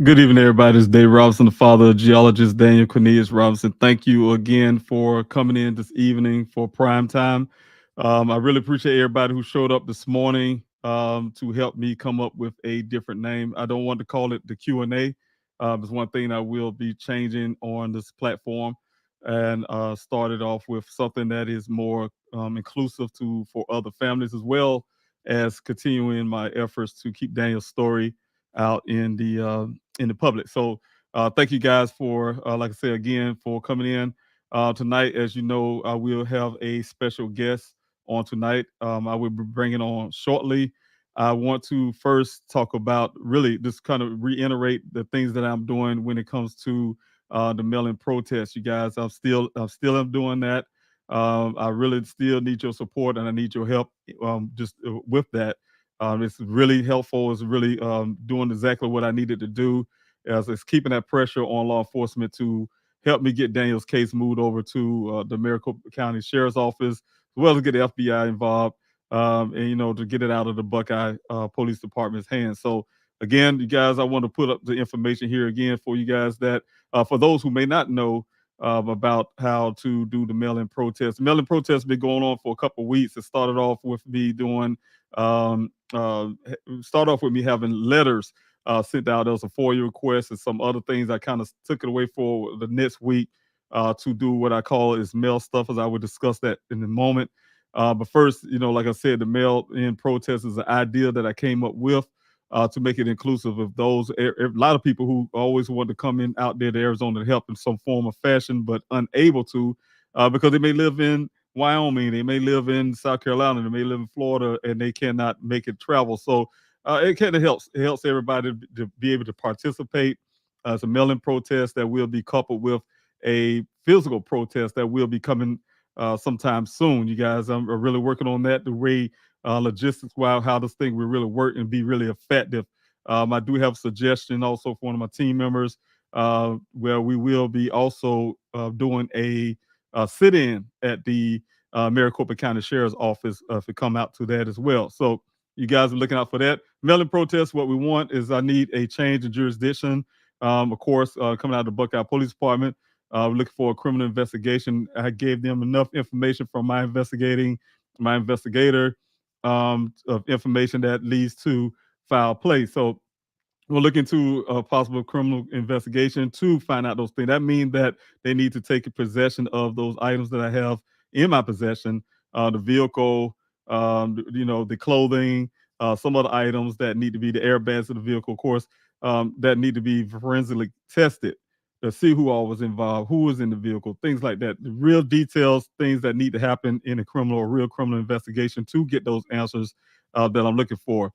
Good evening, everybody. It's Dave Robinson, the father of geologist Daniel Cornelius Robinson. Thank you again for coming in this evening for prime time. I really appreciate everybody who showed up this morning to help me come up with a different name. I don't want to call it the Q&A. It's one thing I will be changing on this platform and started off with something that is more inclusive for other families, as well as continuing my efforts to keep Daniel's story out in the public. So thank you guys for, like I said again, for coming in tonight. As you know, I will have a special guest on tonight. I will be bringing on shortly. I want to first talk about really just kind of reiterate the things that I'm doing when it comes to the mail-in protest. You guys, I'm still am doing that. I really still need your support and I need your help just with that. It's really helpful. It's really doing exactly what I needed to do, as it's keeping that pressure on law enforcement to help me get Daniel's case moved over to the Maricopa County Sheriff's Office, as well as get the FBI involved, and to get it out of the Buckeye Police Department's hands. So again, you guys, I want to put up the information here again for you guys that for those who may not know about how to do the mail-in protest. The mail-in protest has been going on for a couple of weeks. It started off with me doing start off with me having letters sent out. There was a FOIA request and some other things. I kind of took it away for the next week to do what I call is mail stuff, as I would discuss that in a moment. But first, like I said, the mail-in protest is an idea that I came up with to make it inclusive of those. A lot of people who always want to come in out there to Arizona to help in some form or fashion, but unable to because they may live in Wyoming, they may live in South Carolina, they may live in Florida, and they cannot make it travel. So it kind of helps. It helps everybody to be able to participate. It's a mail-in protest that will be coupled with a physical protest that will be coming sometime soon. You guys, I'm really working on that. The way logistics, how this thing will really work and be really effective. I do have a suggestion also for one of my team members where we will be also doing a sit-in at the Maricopa County Sheriff's Office to come out to that as well. So you guys are looking out for that. Mail-in protest, what we want is I need a change in jurisdiction. Of course, coming out of the Buckeye Police Department, looking for a criminal investigation. I gave them enough information from my investigator of information that leads to foul play. So we'll look into a possible criminal investigation to find out those things. That means that they need to take possession of those items that I have in my possession, the vehicle, the clothing, some other items that need to be the airbags of the vehicle, of course, that need to be forensically tested to see who all was involved, who was in the vehicle, things like that. The real details, things that need to happen in a criminal or real criminal investigation to get those answers that I'm looking for.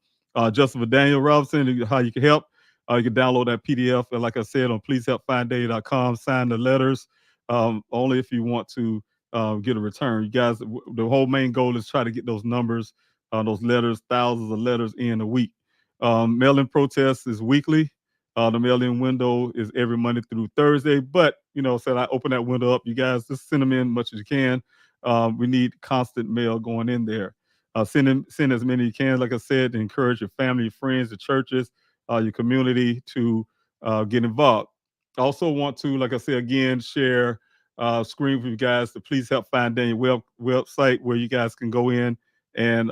Justin for Daniel Robinson, how you can help. You can download that PDF, and like I said, on pleasehelpfinddaniel.com, sign the letters only if you want to get a return. You guys, the whole main goal is try to get those numbers, those letters, thousands of letters in a week. Mail-in protest is weekly. The mail-in window is every Monday through Thursday, but said I open that window up. You guys just send them in much as you can. We need constant mail going in there. Send as many as you can, like I said, to encourage your family, your friends, the churches, your community to get involved. I also want to, like I said, again, share screen with you guys the Please Help Find Daniel website where you guys can go in and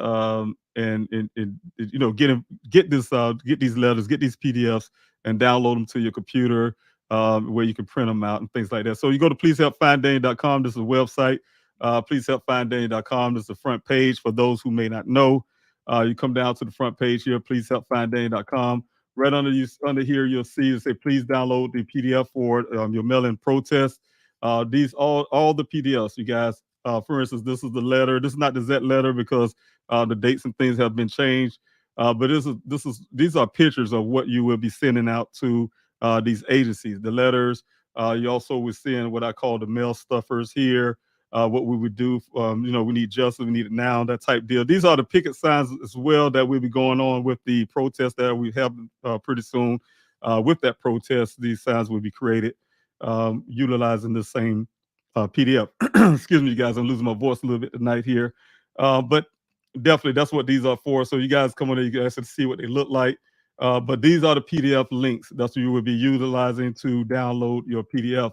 get these letters, get these PDFs, and download them to your computer where you can print them out and things like that. So you go to pleasehelpfinddaniel.com. This is a website. Pleasehelpfinddaniel.com. This is the front page for those who may not know. You come down to the front page here, pleasehelpfinddaniel.com. Right under here, you'll see it say, please download the PDF for your mail-in protest. These all the PDFs, you guys. For instance, this is the letter. This is not the Z letter because the dates and things have been changed. But these are pictures of what you will be sending out to these agencies. The letters. You also will send what I call the mail stuffers here. What we would do, we need justice, we need it now, that type deal. These are the picket signs as well that will be going on with the protest that we have pretty soon. With that protest, these signs will be created utilizing the same PDF. Excuse me, you guys, I'm losing my voice a little bit tonight here. But definitely, that's what these are for. So you guys come on there, you guys can see what they look like. But these are the PDF links. That's what you will be utilizing to download your PDF.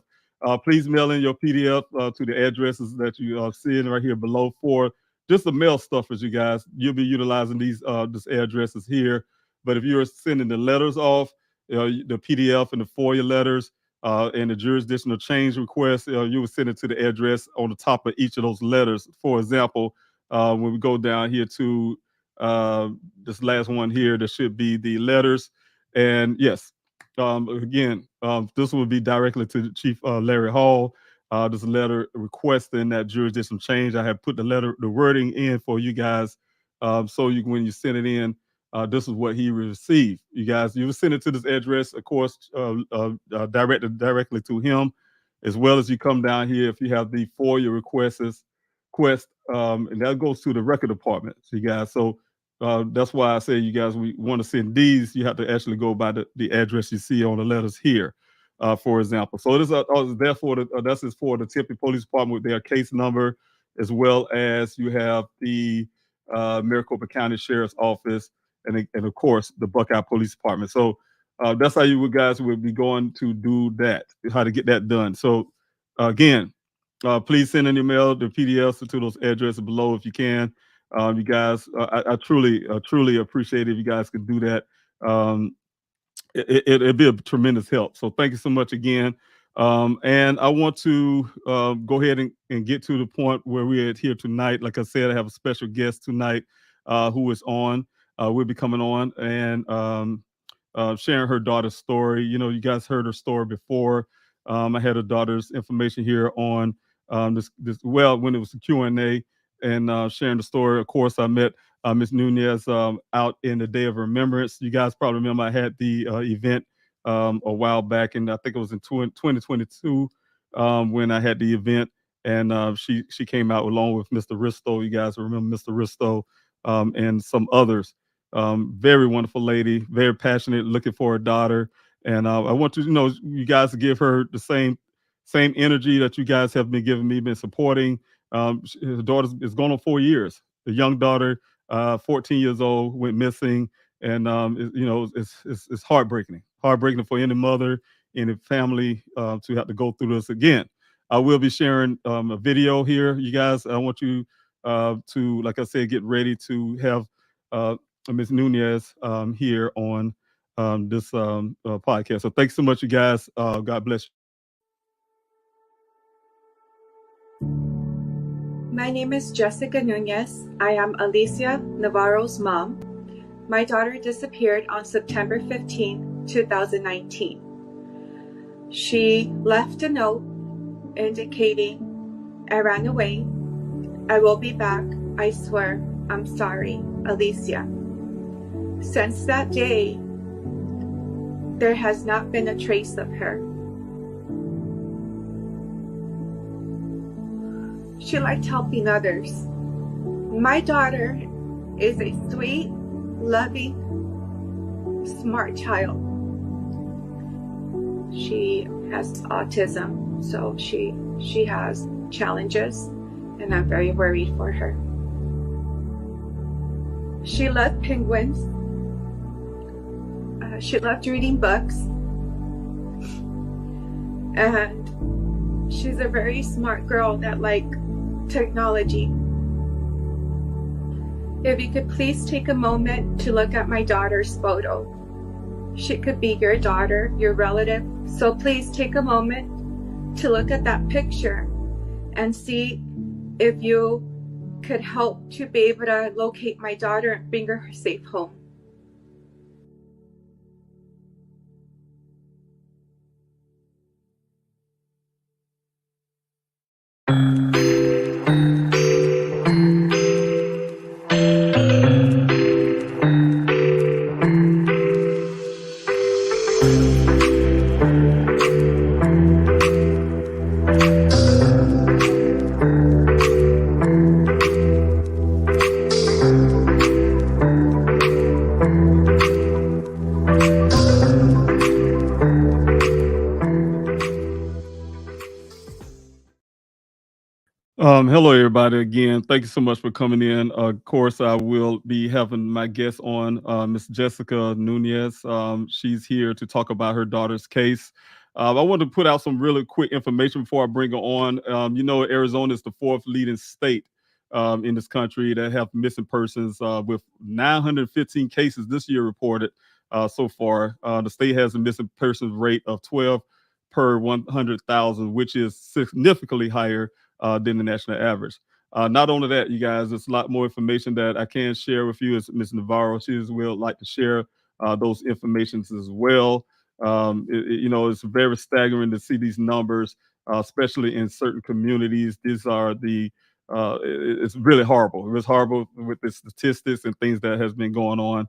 Please mail in your PDF to the addresses that you are seeing right here below for just the mail stuffers, you guys. You'll be utilizing these addresses here. But if you're sending the letters off, the PDF and the FOIA letters and the jurisdictional change request, you will send it to the address on the top of each of those letters. For example, when we go down here to this last one here, there should be the letters. And yes, again, this will be directly to Chief Larry Hall. This letter requesting that jurisdiction change. I have put the wording in for you guys, so when you send it in, this is what he received. You guys, you will send it to this address, of course, directed directly to him, as well as you come down here if you have the FOIA request, and that goes to the record department. So you guys, so that's why I say, you guys, we want to send these. You have to actually go by the address you see on the letters here, for example. So this is therefore this is for the Tempe Police Department with their case number, as well as you have the Maricopa County Sheriff's Office, and of course the Buckeye Police Department. So that's how you guys would be going to do that, how to get that done. So again, please send an email, the PDFs to those addresses below if you can. You guys, I truly appreciate it if you guys could do that. It'd be a tremendous help. So thank you so much again. And I want to go ahead and get to the point where we're at here tonight. Like I said, I have a special guest tonight who is on. Will be coming on and sharing her daughter's story. You guys heard her story before. I had her daughter's information here on this when it was a Q&A, and sharing the story. Of course, I met Miss Nuñez out in the Day of Remembrance. You guys probably remember I had the event a while back, and I think it was in 2022 when I had the event, and she came out along with Mr. Risto. You guys remember Mr. Risto and some others. Very wonderful lady, very passionate, looking for her daughter, and I want you guys to give her the same energy that you guys have been giving me, been supporting. His daughter is going on 4 years. The young daughter, 14 years old, went missing, and it's heartbreaking for any mother, any family to have to go through this again. I will be sharing a video here, you guys. I want you to, like I said, get ready to have Ms. Nuñez here on this podcast. So thanks so much, you guys. God bless you. My name is Jessica Núñez. I am Alicia Navarro's mom. My daughter disappeared on September 15, 2019. She left a note indicating, "I ran away. I will be back. I swear. I'm sorry, Alicia." Since that day, there has not been a trace of her. She liked helping others. My daughter is a sweet, loving, smart child. She has autism, so she has challenges, and I'm very worried for her. She loved penguins. She loved reading books. And she's a very smart girl that liked technology. If you could please take a moment to look at my daughter's photo. She could be your daughter, your relative. So please take a moment to look at that picture and see if you could help to be able to locate my daughter and bring her safe home. Hello, everybody. Again, thank you so much for coming in. Of course, I will be having my guest on, Miss Jessica Nuñez. She's here to talk about her daughter's case. I want to put out some really quick information before I bring her on. Arizona is the fourth leading state in this country that have missing persons, with 915 cases this year reported so far. The state has a missing persons rate of 12 per 100,000, which is significantly higher than the national average. Not only that, you guys, there's a lot more information that I can share with you. As Ms. Navarro, she will like to share those informations as well. It's very staggering to see these numbers, especially in certain communities. These are it's really horrible. It's horrible with the statistics and things that has been going on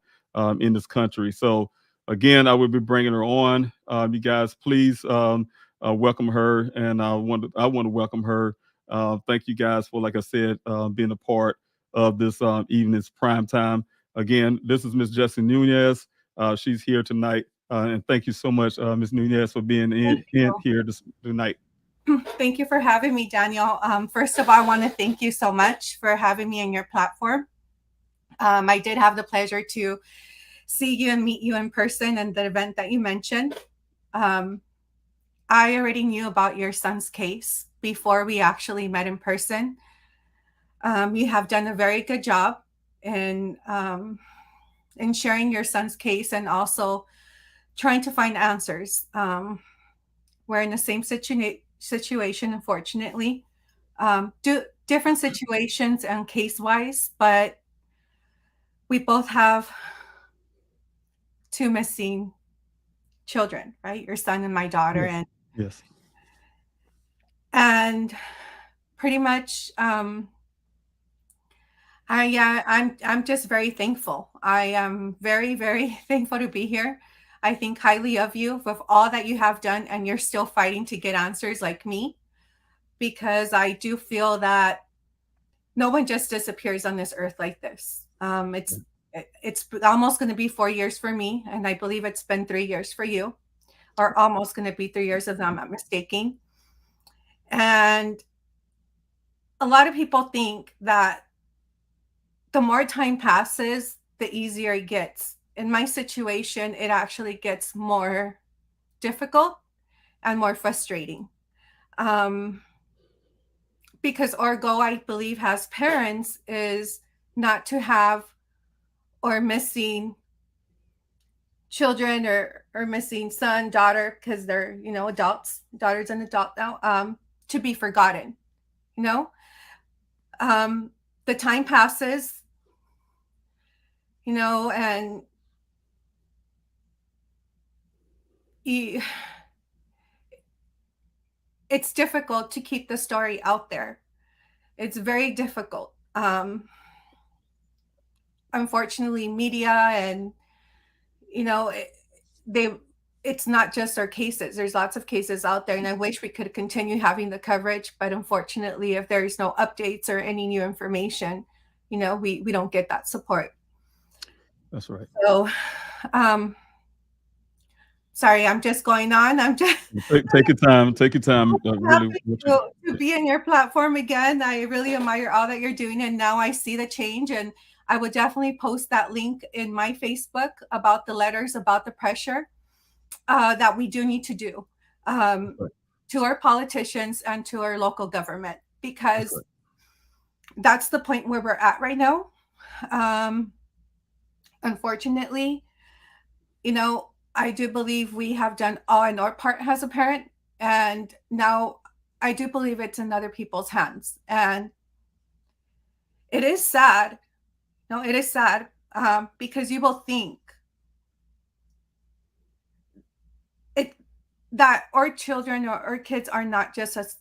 in this country. So again, I will be bringing her on. You guys, please welcome her, and I want to welcome her. Thank you guys for, like I said, being a part of this evening's prime time. Again, this is Miss Jessica Nuñez. She's here tonight, and thank you so much, Miss Nuñez, for being in here tonight. Thank you for having me, Daniel. First of all, I want to thank you so much for having me on your platform. I did have the pleasure to see you and meet you in person and the event that you mentioned. I already knew about your son's case before we actually met in person. You have done a very good job in sharing your son's case and also trying to find answers. We're in the same situation, unfortunately. Different situations and case-wise, but we both have two missing children, right? Your son and my daughter. Yes. Yes. And pretty much, I'm just very thankful. I am very, very thankful to be here. I think highly of you with all that you have done, and you're still fighting to get answers like me, because I do feel that no one just disappears on this earth like this. It's almost going to be 4 years for me, and I believe it's been 3 years for you, or almost going to be 3 years if I'm not mistaken. And a lot of people think that the more time passes, the easier it gets. In my situation, it actually gets more difficult and more frustrating. Because our goal, I believe, as parents is not to have or missing children or missing son, daughter, because they're, adults, daughter's an adult now, to be forgotten. The time passes, and it's difficult to keep the story out there. It's very difficult. Unfortunately, media and, it's not just our cases. There's lots of cases out there, and I wish we could continue having the coverage. But unfortunately, if there's no updates or any new information, we don't get that support. That's right. So sorry, I'm just going on. I'm just Take your time. Take your time. Really, happy what you, to be in your platform again. I really admire all that you're doing, and now I see the change. And I would definitely post that link in my Facebook about the letters, about the pressure that we do need to do right. to our politicians and to our local government, That's because right. that's the point where we're at right now. Um, Unfortunately, I do believe we have done all in our part as a parent, and now I do believe it's in other people's hands, and it is sad. No, it is sad because you will think it that our children or our kids are not just as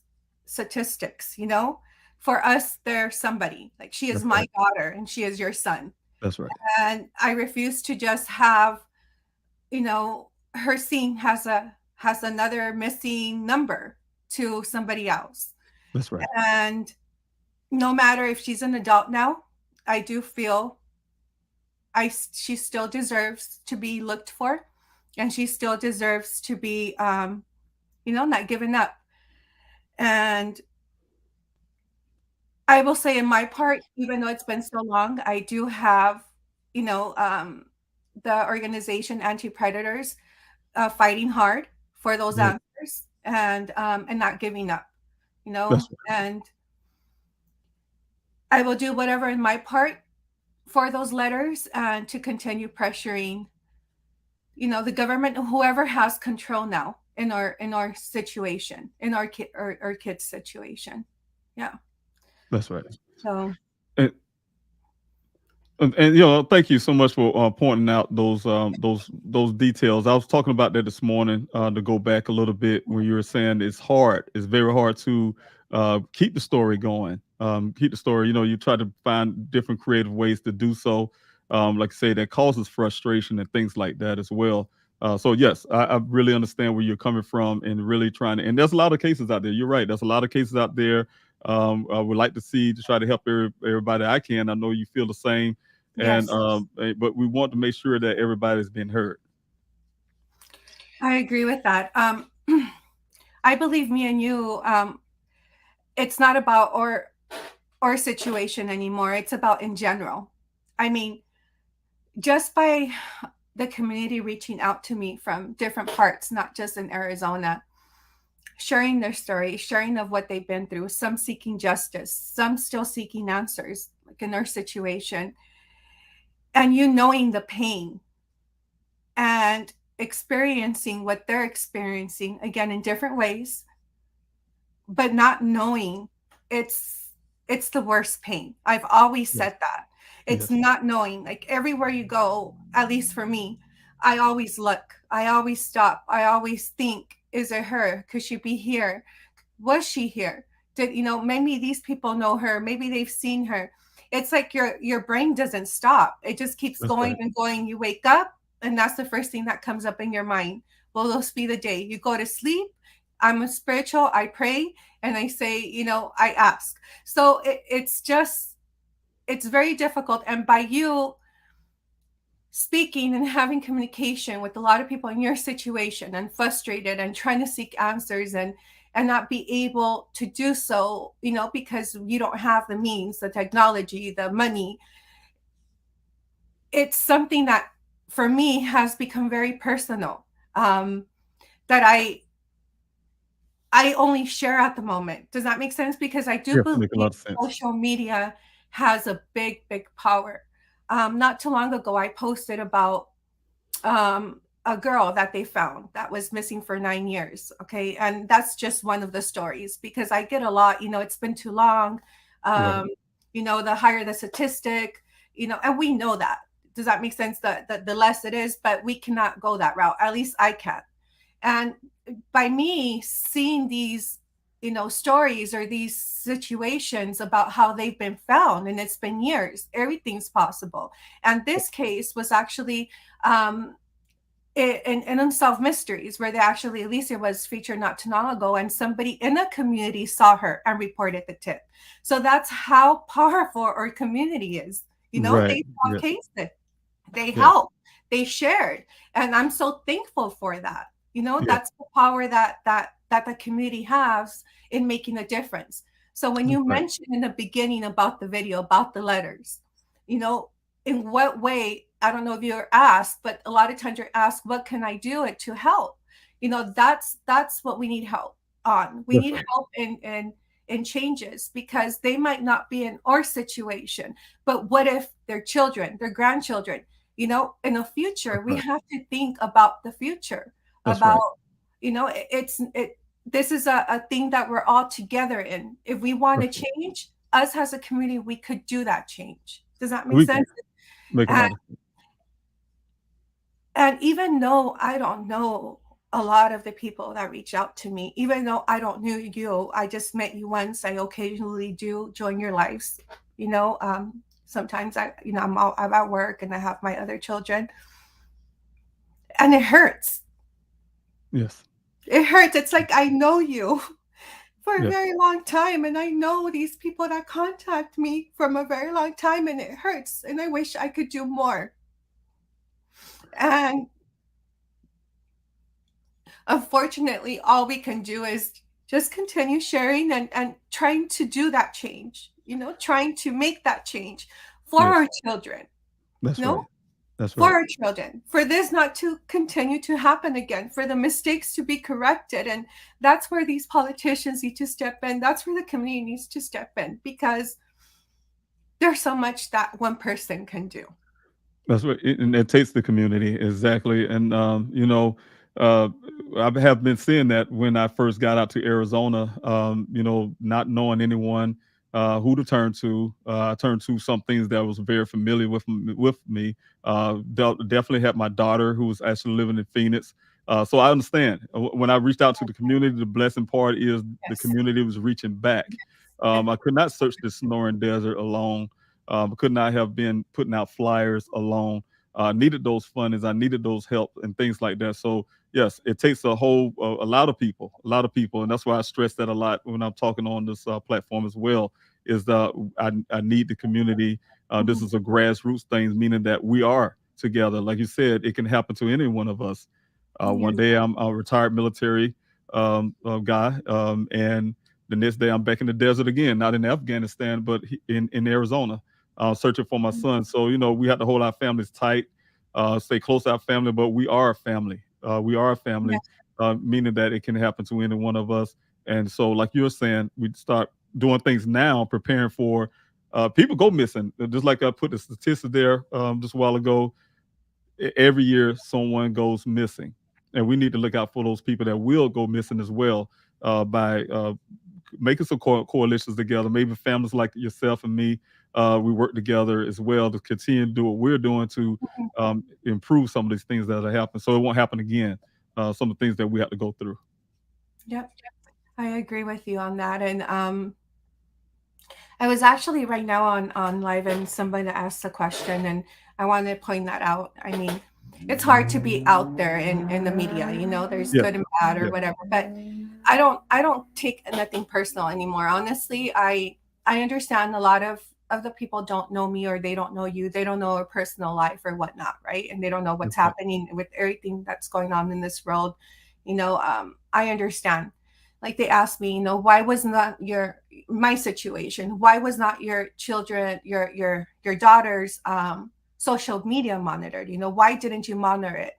statistics. For us, they're somebody. Like, she is That's my right. daughter, and she is your son, That's right. and I refuse to just have her scene has another missing number to somebody else. That's right. And no matter if she's an adult now, I do feel she still deserves to be looked for, and she still deserves to be not given up. And I will say, in my part, even though it's been so long, I do have the organization Anti Predators fighting hard for those Right. answers, and not giving up, That's and I will do whatever in my part for those letters and to continue pressuring, the government, whoever has control now in our situation, in our kids situation. Yeah. that's right. So And, thank you so much for pointing out those details. I was talking about that this morning, to go back a little bit, when you were saying it's hard. It's very hard to keep the story going. Keep the story. You try to find different creative ways to do so. Like I say, that causes frustration and things like that as well. So yes, I really understand where you're coming from, and really trying to. And there's a lot of cases out there. You're right. There's a lot of cases out there. I would like to see, to try to help everybody I can. I know you feel the same, and yes, but we want to make sure that everybody's been heard. I agree with that. I believe, me and you, it's not about our situation anymore. It's about in general. I mean, just by the community reaching out to me from different parts, not just in Arizona, sharing their story, sharing of what they've been through, some seeking justice, some still seeking answers, like in their situation, and you knowing the pain and experiencing what they're experiencing, again, in different ways, but not knowing it's the worst pain. I've always Yes. said that. It's Yes. not knowing. Like, everywhere you go, at least for me, I always look, I always stop, I always think, is it her? Could she be here? Was she here? Did maybe these people know her, maybe they've seen her. It's like your brain doesn't stop. It just keeps That's going right. and going. You wake up, and that's the first thing that comes up in your mind. Will this be the day? You go to sleep. I'm a spiritual, I pray, and I say, I ask. So it's very difficult. And by you speaking and having communication with a lot of people in your situation, and frustrated and trying to seek answers, and not be able to do so, because you don't have the means, the technology, the money, it's something that for me has become very personal, that I only share at the moment. Does that make sense? Because I do Yes, make a believe lot of sense. social media has a big, big power. Not too long ago, I posted about a girl that they found that was missing for 9 years. Okay. And that's just one of the stories, because I get a lot, it's been too long. Right. The higher the statistic, and we know that. Does that make sense? That the less it is, but we cannot go that route. At least I can't. And by me seeing these, stories or these situations about how they've been found, and it's been years, everything's possible. And this case was actually in Unsolved Mysteries, where they actually, Alicia was featured not too long ago, and somebody in the community saw her and reported the tip. So that's how powerful our community is. Right. They saw Yes. cases, they Yes. helped, they shared, and I'm so thankful for that. Yeah. That's the power that the community has in making a difference. So when That's you right. mentioned in the beginning about the video, about the letters, you know, in what way, I don't know if you're asked, but a lot of times you're asked, what can I do it to help? That's what we need help on. We That's need right. help in changes, because they might not be in our situation, but what if their children, their grandchildren, in the future, That's we right. have to think about the future, That's about, right. this is a thing that we're all together in. If we want to That's right. change, us as a community, we could do that change. Does that make We can sense? make a And, lot of sense. and even though I don't know a lot of the people that reach out to me, even though I don't know you, I just met you once. I occasionally do join your lives. Sometimes I'm at work and I have my other children, and it hurts. Yes. It hurts. It's like I know you for a Yes. very long time, and I know these people that contact me from a very long time, and it hurts, and I wish I could do more. And unfortunately, all we can do is just continue sharing and trying to do that change, trying to make that change for Yes. our children, That's no right. That's for right. our children, for this not to continue to happen again, for the mistakes to be corrected. And that's where these politicians need to step in. That's where the community needs to step in, because there's so much that one person can do. That's what, and it takes the community exactly. And uh, I have been seeing that when I first got out to Arizona. Not knowing anyone who to turn to, I turned to some things that was very familiar with me. Definitely had my daughter who was actually living in Phoenix. So I understand. When I reached out to the community, the blessing part is the Yes. community was reaching back. Yes. I could not search the snoring desert alone. Could not have been putting out flyers alone. Needed those fundings. I needed those help and things like that. So yes, it takes a lot of people, and that's why I stress that a lot when I'm talking on this platform as well. Is I need the community. This Mhm. is a grassroots thing, meaning that we are together. Like you said, it can happen to any one of us. One Yes. day I'm a retired military guy, and the next day I'm back in the desert again, not in Afghanistan, but in Arizona, searching for my son. So we have to hold our families tight, stay close to our family, but we are a family. We are a family, Yes. meaning that it can happen to any one of us. And so, like you're saying, we start doing things now, preparing for people go missing. Just like I put the statistic there just a while ago, every year someone goes missing, and we need to look out for those people that will go missing as well, by making some coalitions together. Maybe families like yourself and me, we work together as well to continue to do what we're doing to improve some of these things that are happening, so it won't happen again. Some of the things that we have to go through. Yep. I agree with you on that. And I was actually right now on live, and somebody asked a question, and I wanted to point that out. I mean, it's hard to be out there in the media, there's Yes. good and bad or Yes. whatever, but I don't take nothing personal anymore. Honestly, I understand a lot of the people don't know me, or they don't know you, they don't know our personal life or whatnot, right? And they don't know what's That's right. happening with everything that's going on in this world. I understand. Like they asked me, why was not my situation? Why was not your children, your daughter's social media monitored? Why didn't you monitor it?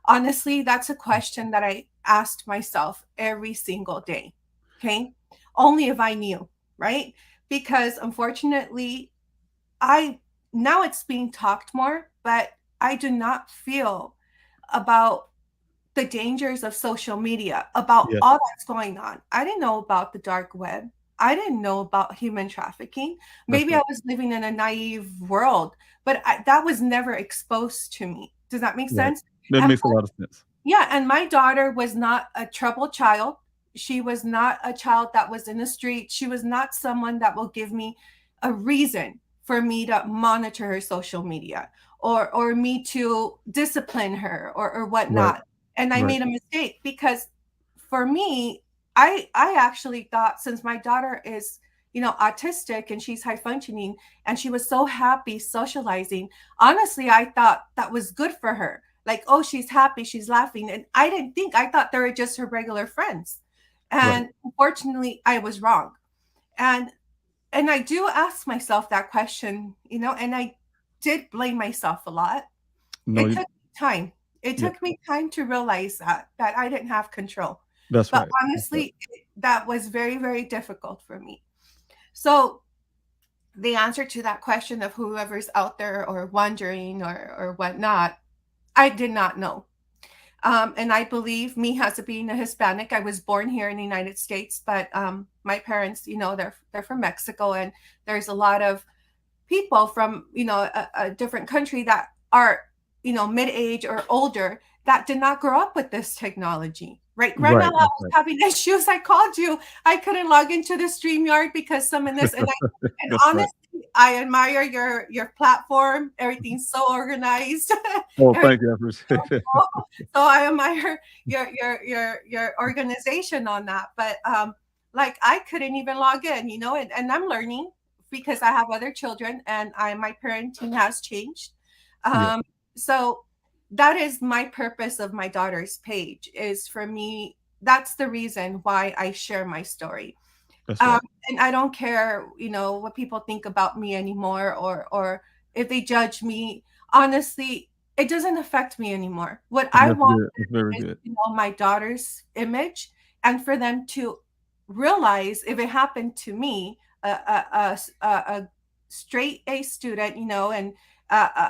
Honestly, that's a question that I asked myself every single day. Okay. Only if I knew, right? Because unfortunately, I now it's being talked more, but I do not feel about the dangers of social media, about Yes. all that's going on. I didn't know about the dark web. I didn't know about human trafficking. That's Maybe I right. was living in a naive world, but that was never exposed to me. Does that make Right. sense? That And makes a lot of sense. yeah, and my daughter was not a troubled child. She was not a child that was in the street. She was not someone that will give me a reason for me to monitor her social media, or me to discipline her, or Right. whatnot. And I Right. made a mistake, because for me, I actually thought, since my daughter is, autistic, and she's high functioning, and she was so happy socializing, honestly, I thought that was good for her. like, oh, she's happy, she's laughing. And I thought they were just her regular friends. Right. And unfortunately, I was wrong. And I do ask myself that question, and I did blame myself a lot. No, It took me time. It yeah, took me time to realize that I didn't have control. that's But right. That's right. honestly, that was very, very difficult for me. So the answer to that question of whoever's out there or wondering or whatnot, I did not know. And I believe me as being a Hispanic, I was born here in the United States, but my parents, they're from Mexico, and there's a lot of people from a different country that are mid-age or older that did not grow up with this technology. Right, grandma, I Right. That's was right. having issues. I called you. I couldn't log into the StreamYard because some of this, and That's right. honestly, I admire your platform. Everything's so organized. Oh, Everything's thank you. I appreciate it. so, so I admire your organization on that. But like I couldn't even log in, and I'm learning because I have other children and my parenting has changed. Yeah, Um, so that is my purpose of my daughter's page, is for me. That's the reason why I share my story. that's Um, right. and I don't care, what people think about me anymore, or if they judge me. Honestly, it doesn't affect me anymore. What I That's want good. That's very is, good. my daughter's image, and for them to realize if it happened to me, a straight A student, and uh, uh,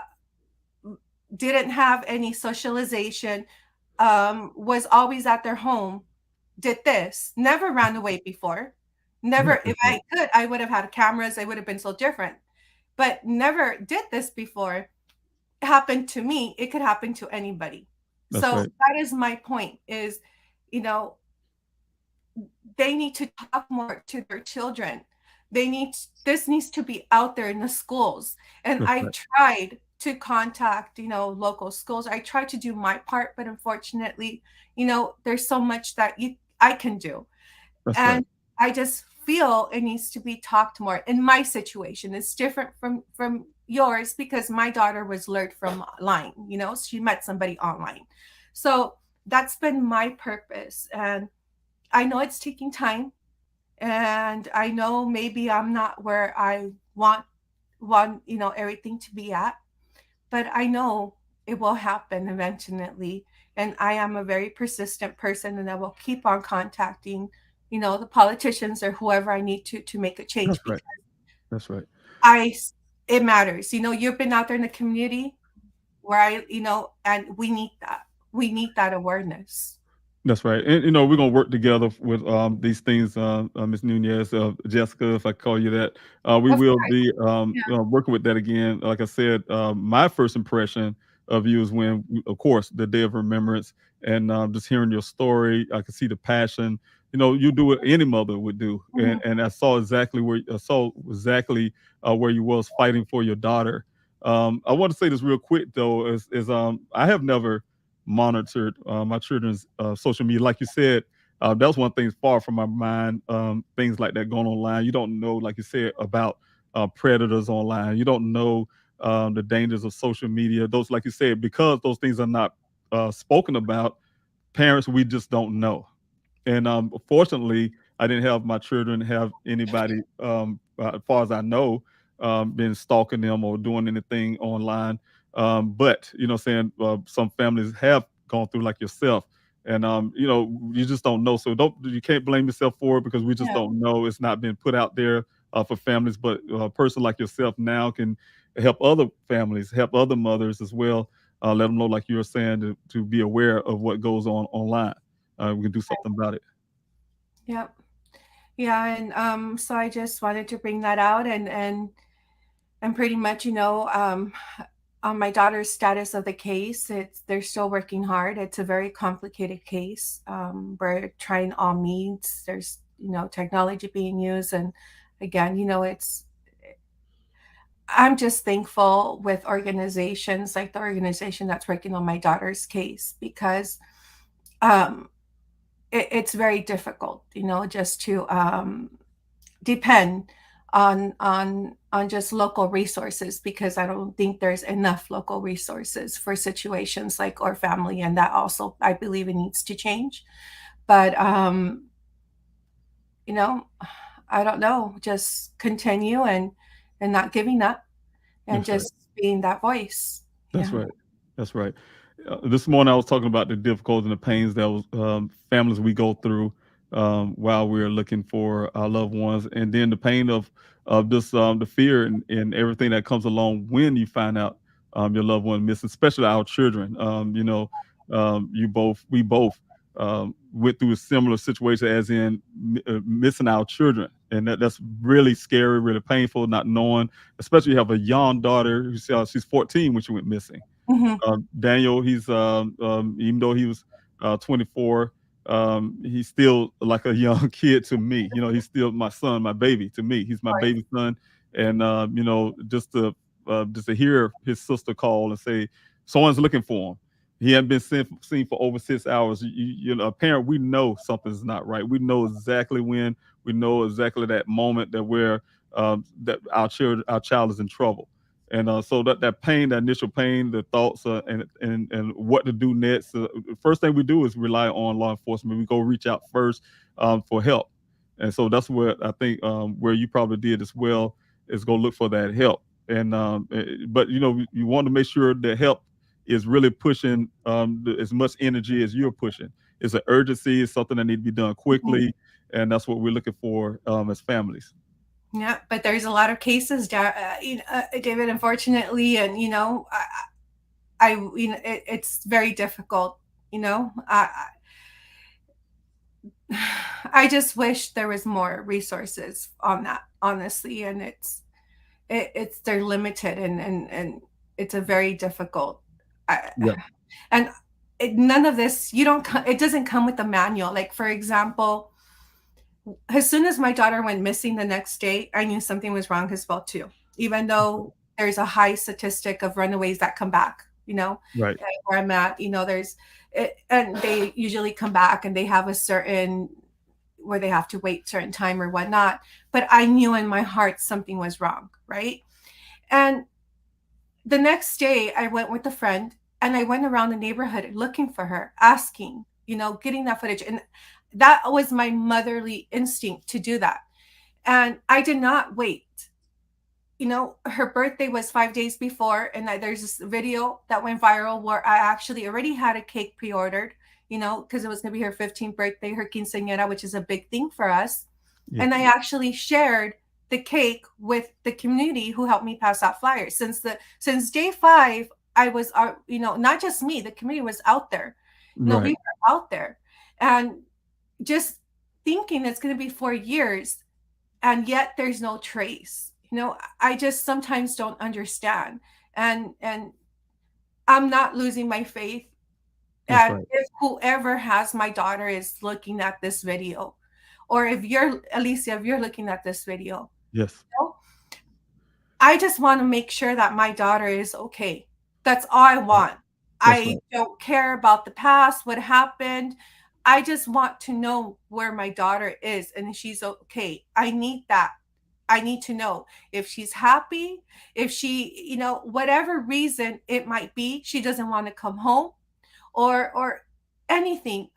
didn't have any socialization, was always at their home, did this, never ran away before. Yeah, Never, if that's right. I could, I would have had cameras, I would have been so different. But never did this before. It happened to me, it could happen to anybody. That's So right. that is my point is, you know, they need to talk more to their children. This needs to be out there in the schools. And That's I've right. tried to contact, local schools. I tried to do my part, but unfortunately, there's so much that I can do. That's right. And I just feel it needs to be talked more. In my situation, it's different from yours because my daughter was lured from online, she met somebody online. So that's been my purpose. And I know it's taking time, and I know maybe I'm not where I want everything to be at, but I know it will happen eventually. And I am a very persistent person, and I will keep on contacting, the politicians or whoever I need to make a That's change, right. because That's right. I it matters. You've been out there in the community where and we need that. We need that awareness. That's right. And we're gonna work together with these things, Ms. Nunez, Jessica, if I call you that. We Of will course. be Yeah. working with that again. Like I said, my first impression of you is when, of course, the Day of Remembrance, and just hearing your story, I could see the passion. You do what any mother would do, Mhm. and I saw exactly where you was fighting for your daughter. I want to say this real quick though, is I have never monitored my children's social media. Like you said, that was one thing far from my mind. Things like that going online. You don't know, like you said, about predators online. You don't know the dangers of social media. Those, like you said, because those things are not spoken about, parents, we just don't know. And fortunately, I didn't have my children have anybody, as far as I know, been stalking them or doing anything online. But saying some families have gone through like yourself, and you just don't know. So you can't blame yourself for it because we just Yeah. don't know. It's not been put out there for families, but a person like yourself now can help other families, help other mothers as well. Let them know, like you were saying, to be aware of what goes on online. We can do something about it. Yep. Yeah, and so I just wanted to bring that out, and pretty much, on my daughter's status of the case, they're still working hard. It's a very complicated case. We're trying all means. There's technology being used, and again, I'm just thankful with organizations like the organization that's working on my daughter's case, because um, it's very difficult, just to depend on just local resources, because I don't think there's enough local resources for situations like our family, and that also I believe it needs to change. But you know, I don't know, just continue and not giving up and That's right. just being that voice. That's Yeah. right. That's right. This morning I was talking about the difficulties and the pains that was families we go through while we're looking for our loved ones, and then the pain of this the fear and everything that comes along when you find out your loved one missing, especially our children. We both went through a similar situation, as in missing our children, and that's really scary, really painful, not knowing, especially you have a young daughter who's she's 14 when she went missing. Mhm. Daniel, he's even though he was 24, he's still like a young kid to me. He's still my son, my baby to me. He's Of my course. baby son, and just to hear his sister call and say someone's looking for him. He hadn't been seen for over 6 hours. A parent, we know something's not right. We know exactly when. We know exactly that moment that our child is in trouble. And so that pain, that initial pain, the thoughts, and what to do next. The first thing we do is rely on law enforcement. We go reach out first for help, and so that's what I think where you probably did as well, is go look for that help. But you want to make sure the help is really pushing as much energy as you're pushing. It's an urgency. It's something that need to be done Mhm. quickly, and that's what we're looking for as families. Yeah, but there's a lot of cases, David, unfortunately, and it's very difficult. You know, I just wish there was more resources on that, honestly, and it's they're limited, and it's a very difficult. I, Yeah. and none of this, you don't. It doesn't come with a manual. Like, for example, as soon as my daughter went missing the next day, I knew something was wrong as well too. Even though there's a high statistic of runaways that come back, Right. where I'm at, there's it, and they usually come back and they have a certain where they have to wait certain time or whatnot. But I knew in my heart something was wrong, right? And the next day, I went with a friend and I went around the neighborhood looking for her, asking, getting that footage. And that was my motherly instinct to do that. And I did not wait. Her birthday was 5 days before, and there's this video that went viral where I actually already had a cake pre ordered, because it was going to be her 15th birthday, her quinceañera, which is a big thing for us. Yeah. And I actually shared the cake with the community who helped me pass out flyers. Since day 5, I was, not just me, the community was out there. We Right. were out there, and just thinking it's going to be 4 years, and yet there's no trace. I just sometimes don't understand, and I'm not losing my faith. That's And right. if whoever has my daughter is looking at this video, or if you're Alicia, if you're looking at this video, Yes. I just want to make sure that my daughter is okay. That's all I Right. want. That's I right. don't care about the past, what happened. I just want to know where my daughter is and if she's okay. I need that. I need to know if she's happy, if she, whatever reason it might be, she doesn't want to come home, or anything.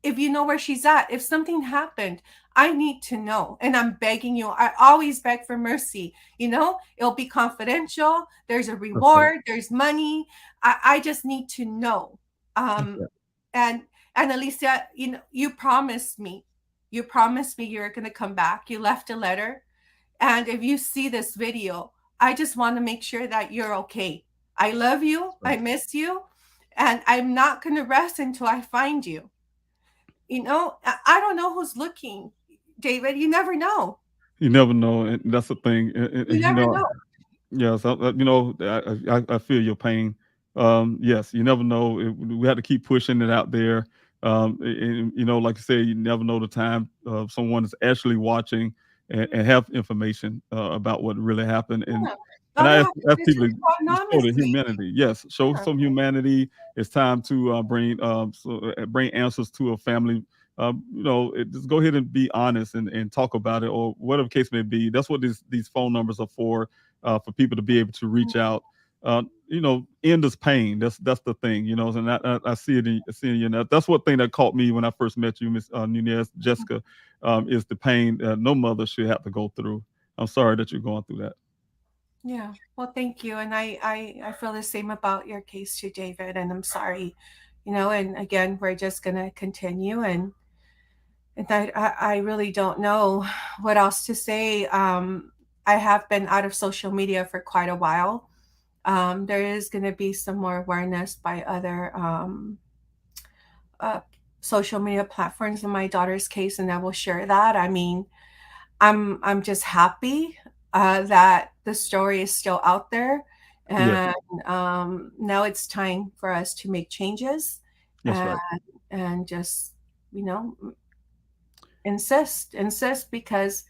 If you know where she's at, if something happened, I need to know. And I'm begging you. I always beg for mercy. It'll be confidential. There's a That's right. reward, there's money. I just need to know. That's Um, right. and Alicia, you promised me. You promised me you're gonna come back. You left a letter. And if you see this video, I just want to make sure that you're okay. I love you. That's I right. miss you. And I'm not going to rest until I find you. I don't know who's looking, David. You never know. You never know, and that's the thing. You never know. Yes, I feel your pain. Yes, you never know. We have to keep pushing it out there. Like you say, you never know the time someone is actually watching and have information about what really happened. And Yeah. and All they I have ask, to ask do is people just to go show the anonymously. humanity. Yes, show Yeah. some humanity. It's time to bring answers to a family just go ahead and be honest and talk about it, or whatever case may be. That's what these phone numbers are for people to be able to reach out. End this pain. That's the thing, and I see it in seeing you. And that's what thing that caught me when I first met you, Miss Nunez, Jessica, is the pain no mother should have to go through. I'm sorry that you're going through that. Yeah. Well, thank you. And I feel the same about your case too, David. And I'm sorry, and again, we're just going to continue. And I really don't know what else to say. I have been out of social media for quite a while. There is going to be some more awareness by other uh, social media platforms in my daughter's case, and I will share that. I mean, I'm just happy that the story is still out there, Yes, and now it's time for us to make changes that's and right. just you know insist because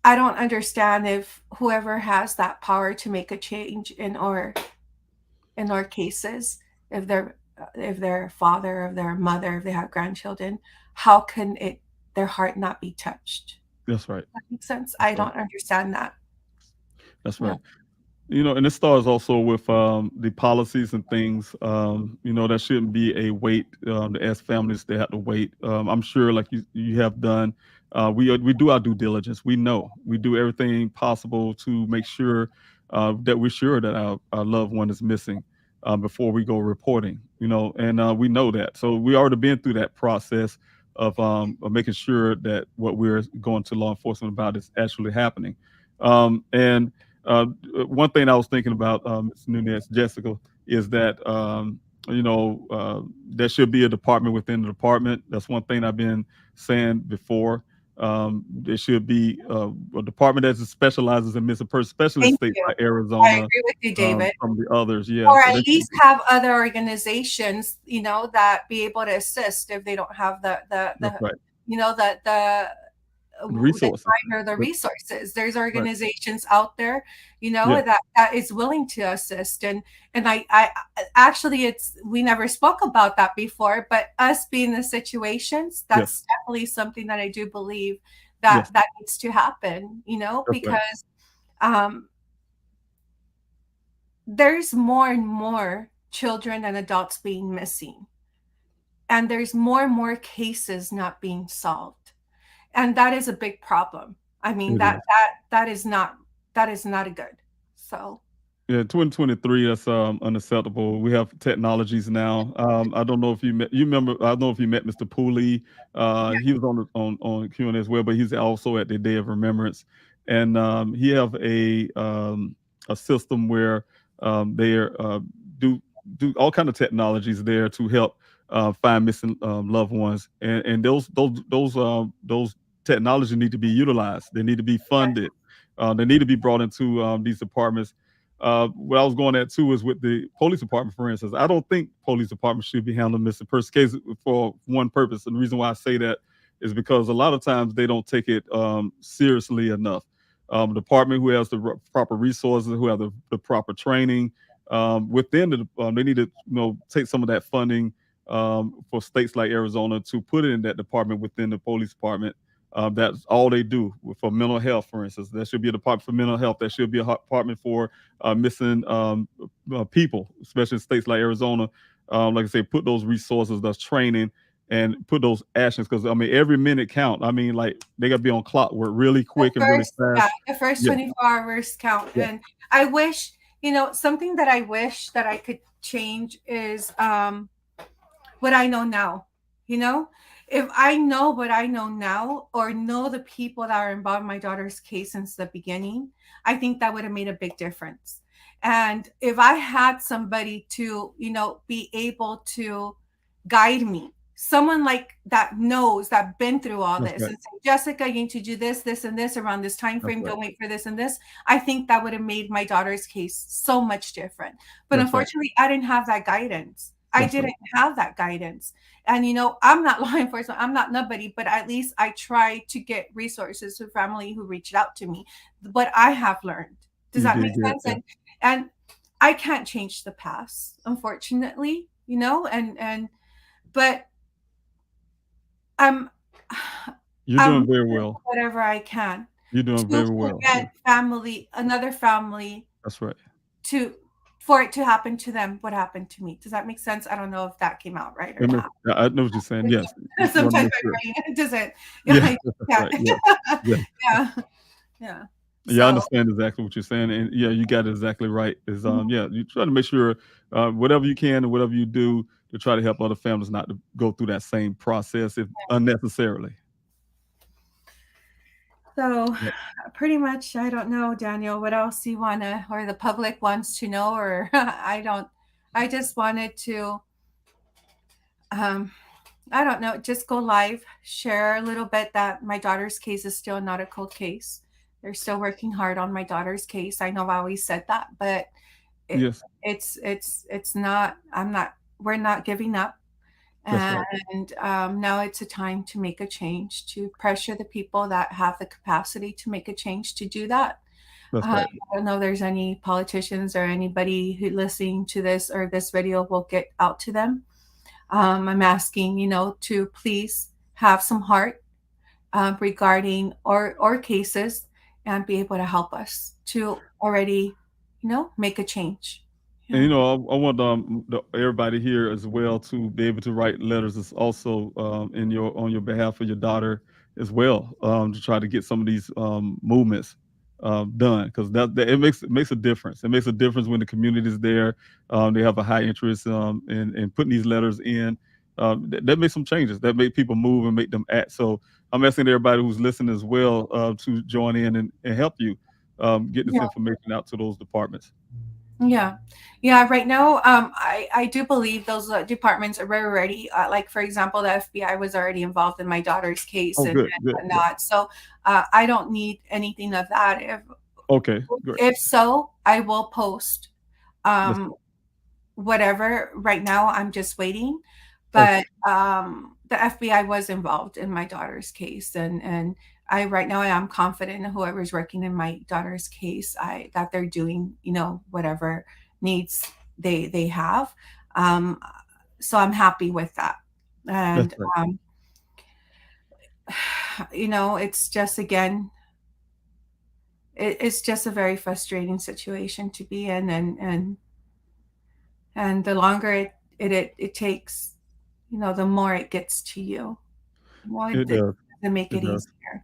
I don't understand if whoever has that power to make a change in our cases, if their father, if their mother, if they have grandchildren, how can it their heart not be touched? That's right. That makes sense. That's I right. don't understand that. That's Yeah. right. And it starts also with the policies and things. There shouldn't be a wait as families they have to wait. I'm sure, like you have done, we do our due diligence. We know we do everything possible to make sure that we're sure that our loved one is missing before we go reporting. And we know that. So we already been through that process of making sure that what we're going to law enforcement about is actually happening. And one thing I was thinking about, Ms. Nunes, Jessica, is that there should be a department within the department. That's one thing I've been saying before. There should be a department that specializes in missing persons, especially in Thank states you. like I Arizona, agree with you, David. from the others. Yeah, Or so at there should least be. have other organizations, that be able to assist if they don't have That's right. the The the resources. time or the But- resources. There's Right. organizations out there, Yeah. that is willing to assist. And I actually, it's we never spoke about that before, but us being in the situations, Yes. that's definitely something that I do believe Yes. that needs to happen, That's right. because um, there's more and more children and adults being missing, and there's more and more cases not being solved, and that is a big problem. I mean, It that is. that that is not a good. So Yeah, 2023, that's unacceptable. We have technologies now. I don't know if you remember, I don't know if you met Mr. Pooley. He was on Q&A as well, but he's also at the Day of Remembrance. And he have a system where they do do all kind of technologies there to help find missing loved ones. And those technologies need to be utilized. They need to be funded. They need to be brought into these departments. What I was going at too is with the police department, for instance. I don't think police departments should be handling missing person cases for one purpose. And the reason why I say that is because a lot of times they don't take it seriously enough. Department who has the proper resources, who have the proper training within they need to take some of that funding for states like Arizona to put it in that department within the police department. That's all they do for mental health, for instance. There should be a department for mental health. There should be a department for missing people, especially in states like Arizona. Like I say, put those resources, those training, and put those actions. Because I mean, every minute count. I mean, like they got to be on clockwork, really quick and really yeah, fast. the first Yeah, 24 hours count. yeah, And I wish, something that I wish that I could change is what I know now. You know, if I know what I know now, or know the people that are involved in my daughter's case since the beginning, I think that would have made a big difference. And if I had somebody to, be able to guide me, someone like that knows that been through all that's this, right. and say, Jessica, you need to do this, this, and this around this time That's frame. right. Don't wait for this and this. I think that would have made my daughter's case so much different. But That's right. unfortunately, I didn't have that guidance. I That's right. didn't have that guidance. And I'm not law enforcement, I'm not nobody, but at least I try to get resources to family who reached out to me. But I have learned. Does You that make did good. sense? Yeah. And I can't change the past, unfortunately, and but I'm You're I'm doing very doing well. whatever I can You're doing to very well. Yeah, prevent another family that's right. to for it to happen to them what happened to me. Does that make sense? I don't know if that came out right or It makes, not. I know what you're saying. Yes, you want to Sometimes make my sure. brain doesn't. Yeah, I that's can't. right. Yeah, yeah. Yeah, yeah. Yeah, I So understand exactly what you're saying, and yeah, you got it exactly right. Is mhm, yeah, you try to make sure whatever you can and whatever you do to try to help other families not to go through that same process if unnecessarily. so Yep. pretty much, I don't know, Daniel, what else you wanna or the public wants to know, or I don't. I just wanted to, um, I don't know, just go live, share a little bit that my daughter's case is still not a cold case. They're still working hard on my daughter's case. I know I always said that, but it, Yes, it's not. I'm not. We're not giving up. that's right. And now it's a time to make a change, to pressure the people that have the capacity to make a change to do that. That's right. I don't know if there's any politicians or anybody who listening to this or this video will get out to them. I'm asking, to please have some heart regarding or cases and be able to help us to already, make a change. And Yeah. I want everybody here as well to be able to write letters. Is also in your on your behalf for your daughter as well, to try to get some of these movements done, because that it makes a difference. It makes a difference when the community is there. They have a high interest in putting these letters in. That makes some changes. That make people move and make them act. So I'm asking everybody who's listening as well to join in and help you get this Yeah. information out to those departments. Yeah. Yeah. Right now, I do believe those departments are very ready. Like, for example, the FBI was already involved in my daughter's case Oh, and good, good. Yeah. whatnot. So I don't need anything of that. Okay, great. If so, I will post That's um, whatever. Right now, I'm just waiting. okay. But the FBI was involved in my daughter's case, and I right now I am confident in whoever's working in my daughter's case, I that they're doing whatever needs they have. Um, so I'm happy with that, That's and right. it's just again it's just a very frustrating situation to be in, and the longer it takes, the more it gets to you. Well, It it does. doesn't make It it does. easier.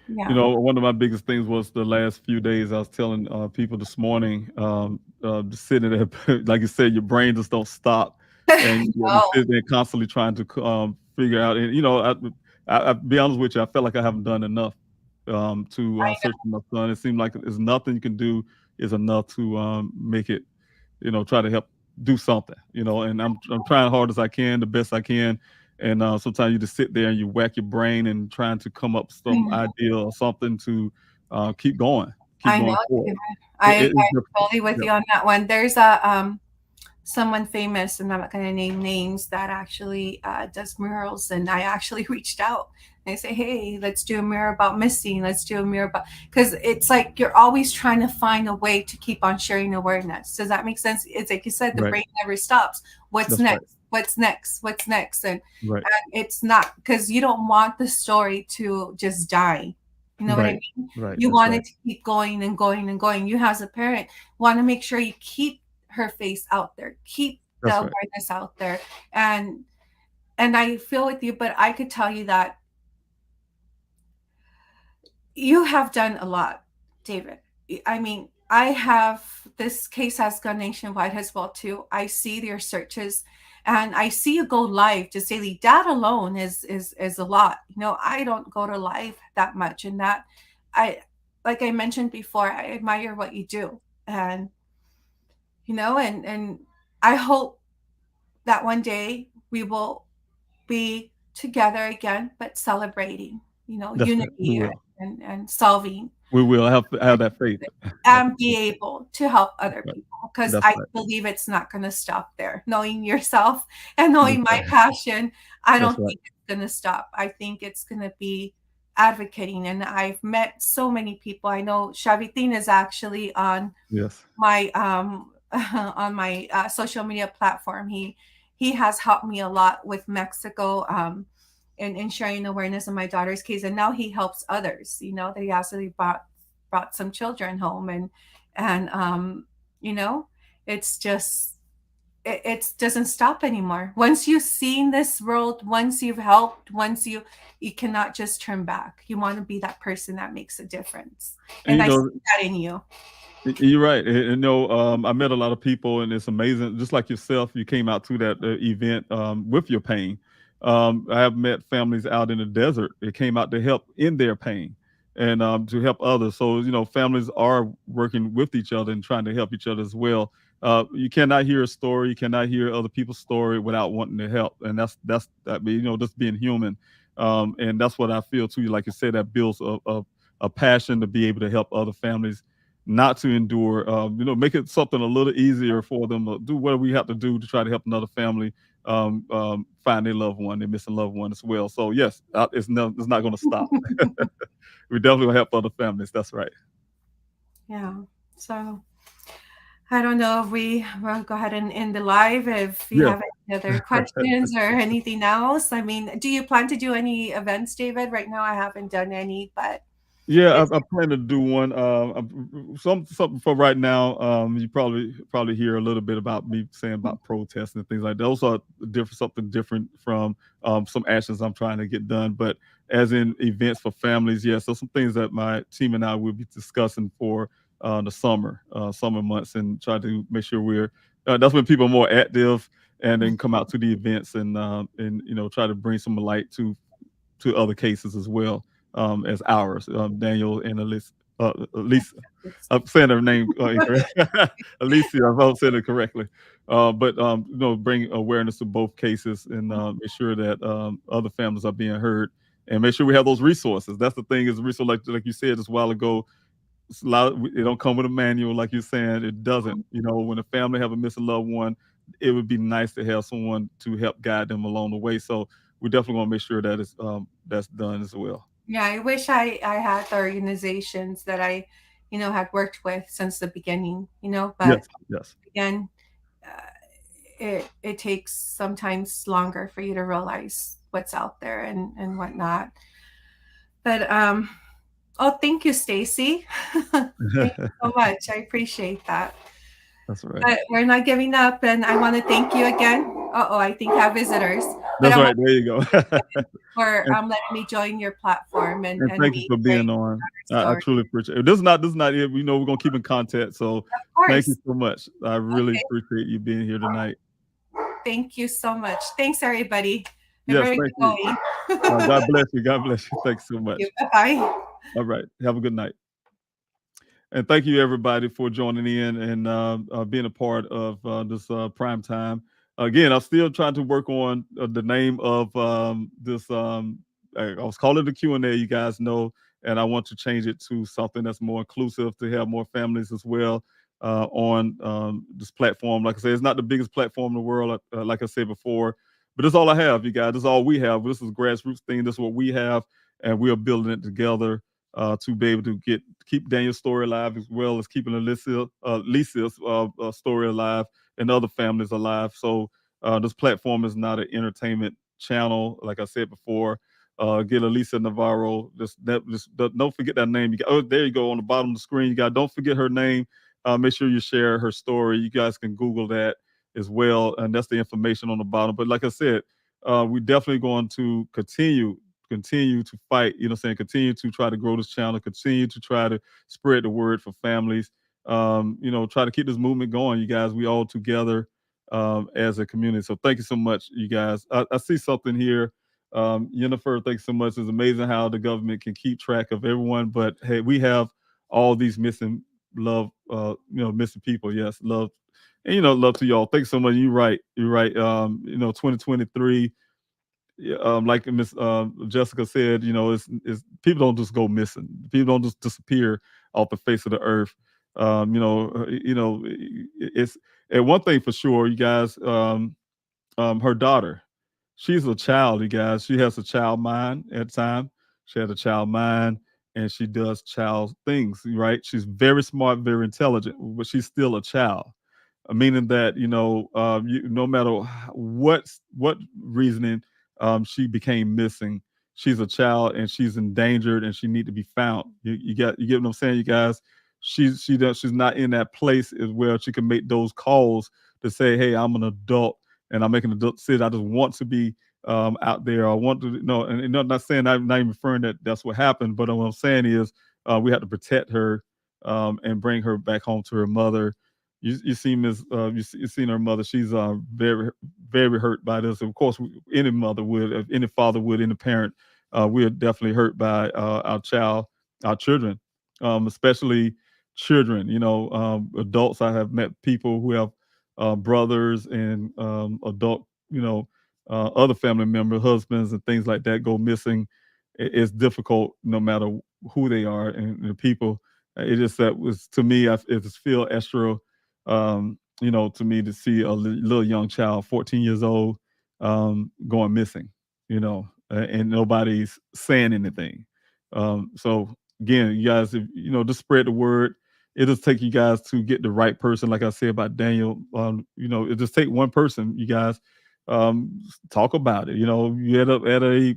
Yeah. One of my biggest things was the last few days. I was telling people this morning, just sitting there, like you said, your brain just don't stop, and you No, sit there constantly trying to figure out. And I'll be honest with you, I felt like I haven't done enough to I search for my son. It seemed like there's nothing you can do is enough to make it, try to help do something, and I'm trying hard as I can, the best I can. And sometimes you just sit there and you whack your brain and trying to come up with some know. idea or something to keep I know. going forward. It's I'm difficult. totally with Yeah. you on that one. There's a someone famous, and I'm not going to name names, that actually does murals, and I actually reached out. And I say, hey, let's do a mural about missing. Let's do a mural about, because it's like you're always trying to find a way to keep on sharing awareness. Does that make sense? It's like you said, the Right. brain never stops. What's That's right. next? What's next? What's next? Right. And it's not, because you don't want the story to just die. You know what I Right. mean? Right. You That's want right. it to keep going and going and going. You, as a parent, want to make sure you keep her face out there, keep the That's right. awareness out there. And I feel with you, but I could tell you that you have done a lot, David. I mean, I have, this case has gone nationwide as well too. I see your searches, and I see you go live just daily. That alone is a lot. I don't go to live that much, and that I, like I mentioned before, I admire what you do. And and I hope that one day we will be together again, but celebrating, That's right. We unity, will. and solving, We will have that faith. That's, and be able to help that's other right. people, because That's I right. believe it's not going to stop there. Knowing yourself and That's knowing my right. passion, I That's don't right. think it's going to stop. I think it's going to be advocating. And I've met so many people. I know Shavitin is actually on Yes. my on my social media platform. He has helped me a lot with Mexico. in sharing awareness of my daughter's case, and now he helps others. That he actually brought some children home, and you know, it's just it doesn't stop anymore. Once you've seen this world, once you've helped, once you cannot just turn back. You want to be that person that makes a difference, And and I see that in you. you're right. I met a lot of people, and it's amazing. Just like yourself, you came out to that event with your pain. I have met families out in the desert. They came out to help in their pain and to help others. So families are working with each other and trying to help each other as well. You cannot hear a story, you cannot hear other people's story without wanting to help, and that's I mean, just being human. And that's what I feel too. Like you said, that builds a passion to be able to help other families not to endure, make it something a little easier for them to do what we have to do to try to help another family find their loved one, their missing loved one as well. So yes, it's not going to stop. We definitely will help other families. That's right. Yeah. So I don't know if we will go ahead and end the live if you Yeah. have any other questions or anything else. I mean, do you plan to do any events, David? Right now, I haven't done any, but Yeah, it's I plan to do one. Something for right now. You probably hear a little bit about me saying about protests and things like that. Those are something different from some actions I'm trying to get done. But as in events for families, yes, so some things that my team and I will be discussing for the summer months, and try to make sure we're. That's when people are more active and then come out to the events and try to bring some light to other cases as well as ours. Daniel and Lisa. I'm saying her name incorrect. Alicia, I hope I said it correctly. But bring awareness to both cases and make sure that other families are being heard, and make sure we have those resources. That's the thing is resource like you said just a while ago. It's a lot. It don't come with a manual, like you're saying. It doesn't. When a family have a missing loved one, it would be nice to have someone to help guide them along the way. So we definitely want to make sure that that's done as well. yeah. I wish I had the organizations that I, had worked with since the beginning. But Yes, yes, again, it takes sometimes longer for you to realize what's out there and whatnot. But oh, thank you, Stacy. Thank you so much. I appreciate that. that's right. But we're not giving up, and I want to thank you again. I think I have visitors, but That's I want right. There you go. for and, letting me join your platform and and and thank you me for sharing being on. your I story. truly appreciate it. This is not it. We're gonna keep in contact. So Of thank you course. so much. I really Okay. appreciate you being here tonight. Thank you so much. Thanks, everybody. I Yes, better thank get you. going. God bless you. God bless you. Thanks so much. Bye bye. All right. Have a good night. And thank you, everybody, for joining in and being a part of this prime time. Again, I'm still trying to work on the name of this. I was calling it the Q&A, you guys know, and I want to change it to something that's more inclusive to have more families as well on this platform. Like I said, it's not the biggest platform in the world, like I said before, but it's all I have, you guys. This is all we have. This is a grassroots thing. This is what we have, and we are building it together to be able to keep Daniel's story alive as well as keeping Lisa's story alive and other families alive. So this platform is not an entertainment channel, like I said before. Get Alicia Navarro. Don't forget that name. There you go on the bottom of the screen. You got don't forget her name. Make sure you share her story. You guys can Google that as well, and that's the information on the bottom. But like I said, we're definitely going to continue to fight, saying, continue to try to grow this channel, continue to try to spread the word for families, try to keep this movement going, you guys. We all together as a community. So thank you so much, you guys. I see something here. Jennifer, thanks so much. It's amazing how the government can keep track of everyone, but hey, we have all these missing missing people. Yes, love. And love to y'all. Thanks so much. You're right. You're right. 2023, yeah, like Miss Jessica said, it's people don't just go missing. People don't just disappear off the face of the earth. It's and one thing for sure, you guys. Her daughter, she's a child, you guys. She has a child mind at the time. She had a child mind, and she does child things. Right? She's very smart, very intelligent, but she's still a child, meaning that no matter what reasoning she became missing. She's a child and she's endangered and she need to be found. You get what I'm saying, you guys? She's not in that place is where she can make those calls to say, hey, I'm an adult and I'm making an adult decision. I just want to be out there. I want to know, and not saying I'm not even referring that that's what happened, but what I'm saying is we have to protect her and bring her back home to her mother. You see Miss you seen her mother. She's very hurt by this. Of course, any mother would, if any father would, any parent, we're definitely hurt by our children, especially children. Adults. I have met people who have brothers and adult, other family members, husbands, and things like that go missing. It's difficult no matter who they are and the people. It just that was to me. It just feel extra, to me to see a little young child, 14 years old, going missing. And nobody's saying anything. So again, you guys, if, just spread the word. It just take you guys to get the right person. Like I said about Daniel, it just take one person. You guys talk about it. You at a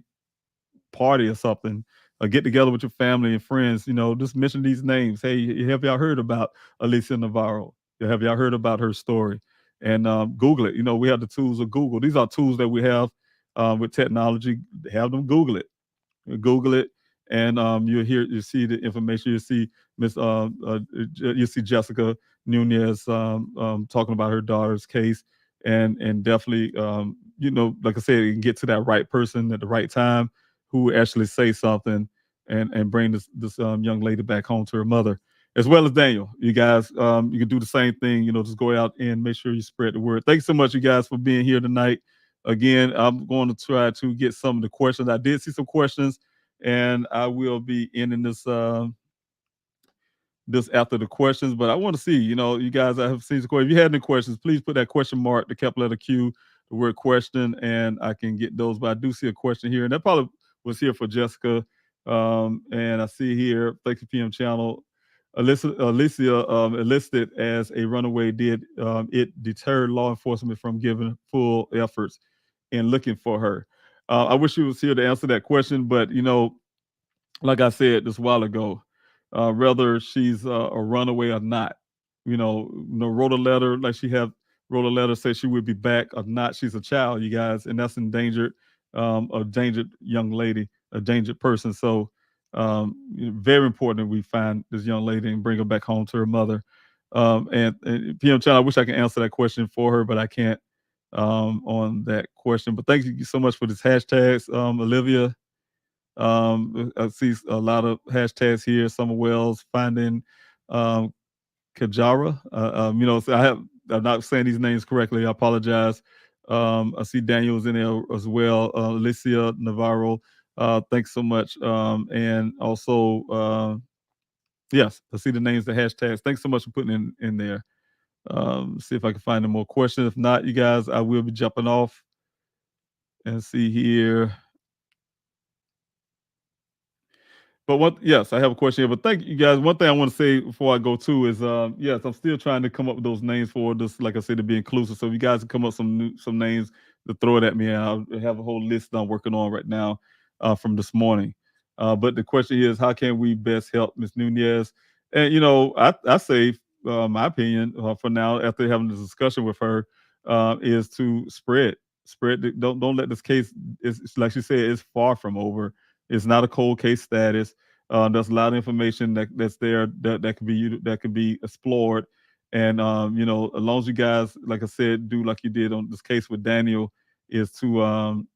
party or something, get together with your family and friends, just mention these names. Hey, have y'all heard about Alicia Navarro? Have y'all heard about her story? And Google it. We have the tools of Google. These are tools that we have with technology. Have them Google it, and you see the information. You see you see Jessica Nuñez talking about her daughter's case, and definitely, like I said, you can get to that right person at the right time who actually say something and bring this young lady back home to her mother, as well as Daniel. You guys, you can do the same thing. Just go out and make sure you spread the word. Thanks so much, you guys, for being here tonight. Again, I'm going to try to get some of the questions. I did see some questions, and I will be ending this after the questions. But I want to see, you guys, I have seen some questions. If you had any questions, please put that question mark, the capital letter Q, the word question, and I can get those. But I do see a question here, and that probably was here for Jessica. And I see here, thank you, PM channel. Alicia enlisted as a runaway. Did it deter law enforcement from giving full efforts in looking for her? I wish you was here to answer that question, but like I said this while ago, whether she's a runaway or not, wrote a letter like she have wrote a letter say she would be back or not. She's a child, you guys, and that's endangered, a endangered young lady, a endangered person. So, very important that we find this young lady and bring her back home to her mother. And PM Channel, I wish I could answer that question for her, but I can't on that question. But thank you so much for this hashtags, Olivia. I see a lot of hashtags here. Summer Wells finding um, Kajara. So I'm not saying these names correctly. I apologize. I see Daniel's in there as well. Alicia Navarro. Thanks so much. And also, yes, I see the names, the hashtags. Thanks so much for putting in there. See if I can find any more questions. If not, you guys, I will be jumping off and see here. But yes, I have a question here. But thank you guys. One thing I want to say before I go too is, yes, I'm still trying to come up with those names for this. Like I said, to be inclusive. So if you guys can come up with some names to throw it at me, I'll have a whole list I'm working on right now from this morning. But the question is, how can we best help Miss Nuñez? And I say my opinion for now, after having this discussion with her, is to spread. Don't let this case. It's like she said, it's far from over. It's not a cold case status. There's a lot of information that's there that can be explored. And as long as you guys, like I said, do like you did on this case with Daniel, is to um,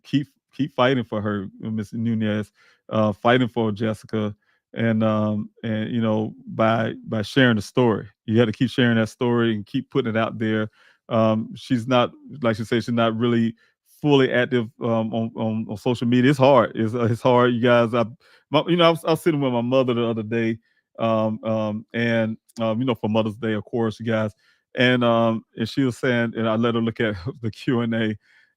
keep fighting for her, Miss Nuñez, fighting for Jessica, and by sharing the story, you have to keep sharing that story and keep putting it out there. She's not, like she said, she's not really fully active on social media. It's hard. It's hard, you guys. I was sitting with my mother the other day, and for Mother's Day, of course, you guys, and she was saying, and I let her look at the Q&A,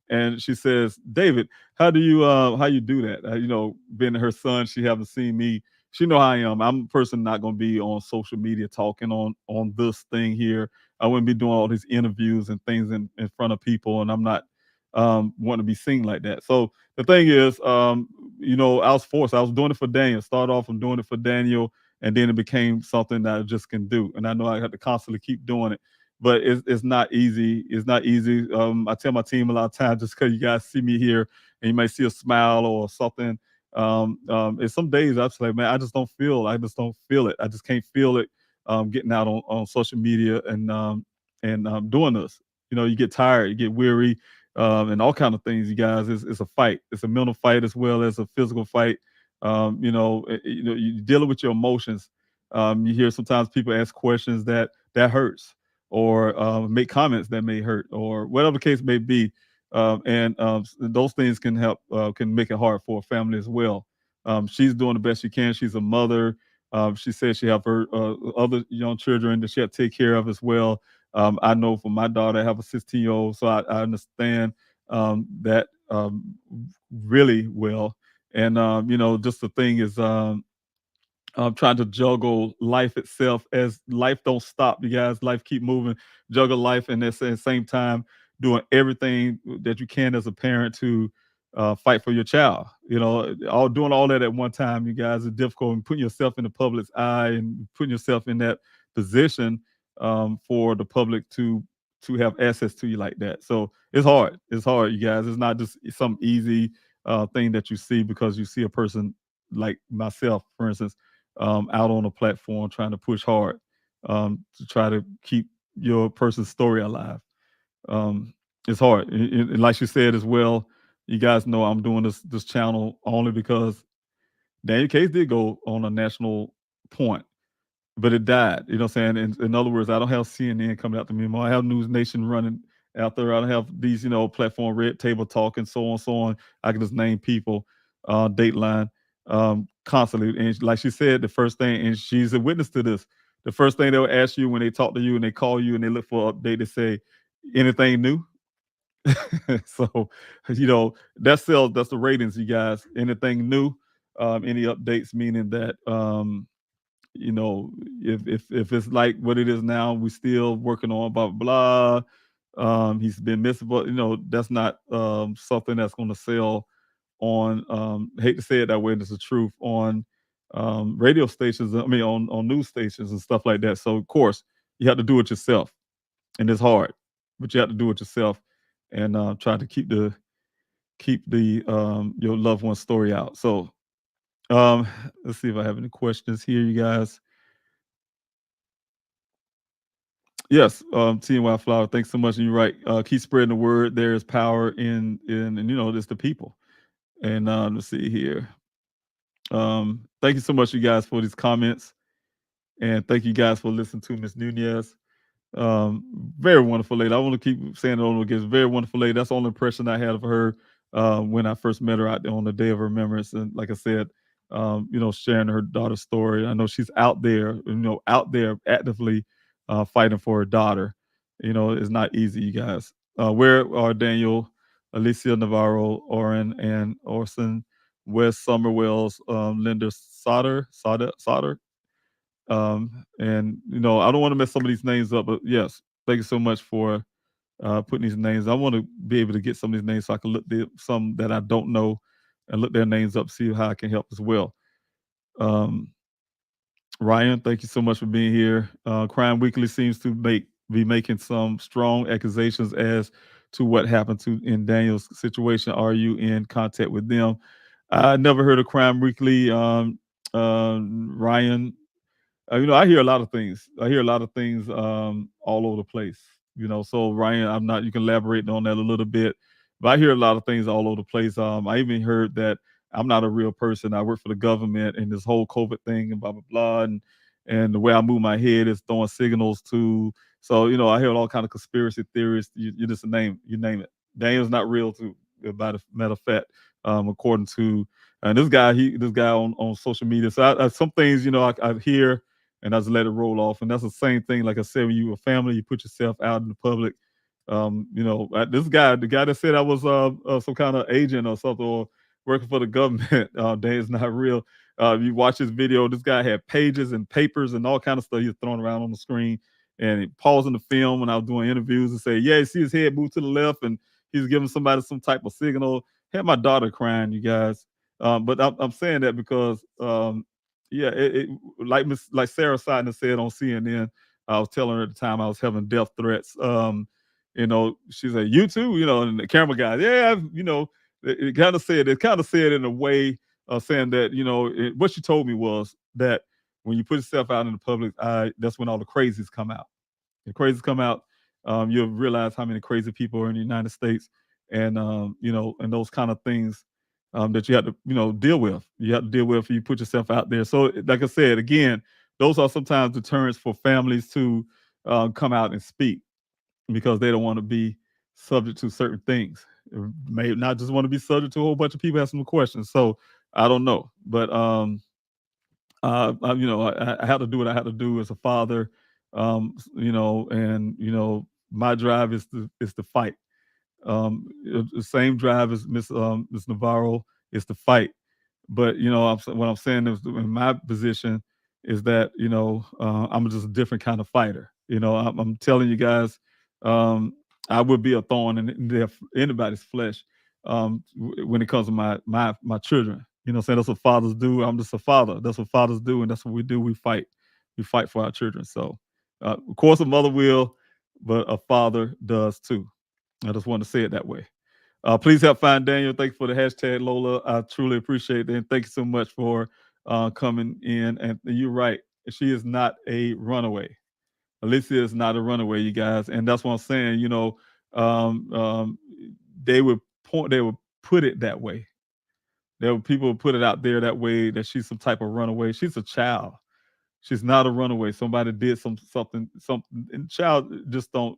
and she says, David, how you do that? Being her son, she haven't seen me. She know how I am. I'm a person not going to be on social media talking on this thing here. I wouldn't be doing all these interviews and things in front of people, and I'm not want to be seen like that. So the thing is, I was forced. I was doing it for Daniel. Started off from doing it for Daniel, and then it became something that I just can do. And I know I have to constantly keep doing it, but it's not easy. It's not easy. I tell my team a lot of times, just because you guys see me here and you might see a smile or something. And some days I'm just like, man, I just don't feel it. I just can't feel it. Getting out on social media and doing this. You get tired, you get weary, and all kind of things. You guys, it's a fight. It's a mental fight as well as a physical fight. You're dealing with your emotions. You hear sometimes people ask questions that hurts, or make comments that may hurt, or whatever the case may be. And those things can make it hard for a family as well. She's doing the best she can. She's a mother. She says she have her other young children that she had to take care of as well. I know for my daughter, I have a 16-year-old, so I understand that really well. And just the thing is, trying to juggle life itself, as life don't stop. You guys, life keep moving. Juggle life, and at the same time doing everything that you can as a parent to fight for your child. All doing all that at one time, you guys, is difficult. And putting yourself in the public's eye and putting yourself in that position for the public to have access to you like that. So it's hard. It's hard, you guys. It's not just some easy thing that you see because you see a person like myself, for instance, out on a platform trying to push hard to try to keep your person's story alive. It's hard, and like you said as well. You guys know I'm doing this channel only because Daniel Case did go on a national point, but it died. You know what I'm saying? In other words, I don't have CNN coming out to me anymore. I have News Nation running out there. I don't have these, platform Red Table Talk and so on, so on. I can just name people, Dateline, constantly. And like she said, the first thing, and she's a witness to this, the first thing they'll ask you when they talk to you and they call you and they look for an update, they say, anything new? So, that's the ratings, you guys. Anything new? Any updates, meaning that you know, if it's like what it is now, we still working on blah blah blah. He's been missing, but that's not something that's going to sell on. Hate to say it that way, and it's the truth on radio stations. I mean, on news stations and stuff like that. So of course, you have to do it yourself, and it's hard, but you have to do it yourself, and try to keep the your loved one's story out. So um, let's see if I have any questions here, you guys. Yes, TNY Flower. Thanks so much. And you're right. Keep spreading the word. There is power in and it's the people. And let's see here. Thank you so much, you guys, for these comments, and thank you guys for listening to Miss Nunez. Um, Very wonderful lady. I want to keep saying it over again. Very wonderful lady. That's the only impression I had of her when I first met her out there on the day of her remembrance. And like I said, sharing her daughter's story. I know she's out there, out there actively fighting for her daughter. It's not easy, you guys. Where are Daniel, Alicia Navarro, Oren, and Orson, Wes Summerwells, Linda Sauter, and I don't want to mess some of these names up, but yes, thank you so much for putting these names. I want to be able to get some of these names so I can look some that I don't know and look their names up, see how I can help as well. Um, Ryan, thank you so much for being here. Crime Weekly seems to be making some strong accusations as to what happened in Daniel's situation. Are you in contact with them? I never heard of Crime Weekly. Ryan, I hear a lot of things. I hear a lot of things all over the place. So Ryan, I'm not. You can elaborate on that a little bit, but I hear a lot of things all over the place. I even heard that I'm not a real person. I work for the government, and this whole COVID thing and blah blah blah, and the way I move my head is throwing signals to. So I hear all kind of conspiracy theories. You just name it. Daniel's not real too. By the matter of fact, according to and this guy on social media. So some things I hear and I just let it roll off. And that's the same thing. Like I said, when you a family, you put yourself out in the public. This guy, the guy that said I was some kind of agent or something or working for the government, day is not real. You watch this video. This guy had pages and papers and all kind of stuff he was throwing around on the screen. And he pausing the film when I was doing interviews and say, "Yeah, you see his head move to the left, and he's giving somebody some type of signal. Had my daughter crying, you guys. But I'm saying that because yeah, like Sarah Sidner said on CNN. I was telling her at the time I was having death threats. She said, "You too," and the camera guy, yeah, it kind of said in a way, saying that, what she told me was that when you put yourself out in the public eye, that's when all the crazies come out. The crazies come out. You'll realize how many crazy people are in the United States, and and those kind of things that you have to, deal with. You have to deal with if you put yourself out there. So, like I said, again, those are sometimes deterrents for families to come out and speak because they don't want to be subject to certain things. May not just want to be subject to a whole bunch of people asking them questions. So I don't know, but I have to do what I have to do as a father, and my drive is to fight. The same drive as Miss Navarro is to fight. But what I'm saying is, in my position is that I'm just a different kind of fighter. I'm telling you guys, um, I would be a thorn in anybody's flesh when it comes to my children. What I'm saying, that's what fathers do. I'm just a father. That's what fathers do, and that's what we do. We fight. We fight for our children. So, of course, a mother will, but a father does too. I just want to say it that way. Please help find Daniel. Thank you for the hashtag, Lola. I truly appreciate it. And thank you so much for coming in. And you're right. She is not a runaway. Alicia is not a runaway, you guys. And that's what I'm saying. Um, um, they would they would put it that way. There were people who put it out there that way, that she's some type of runaway. She's a child. She's not a runaway. Somebody did something, and child just don't,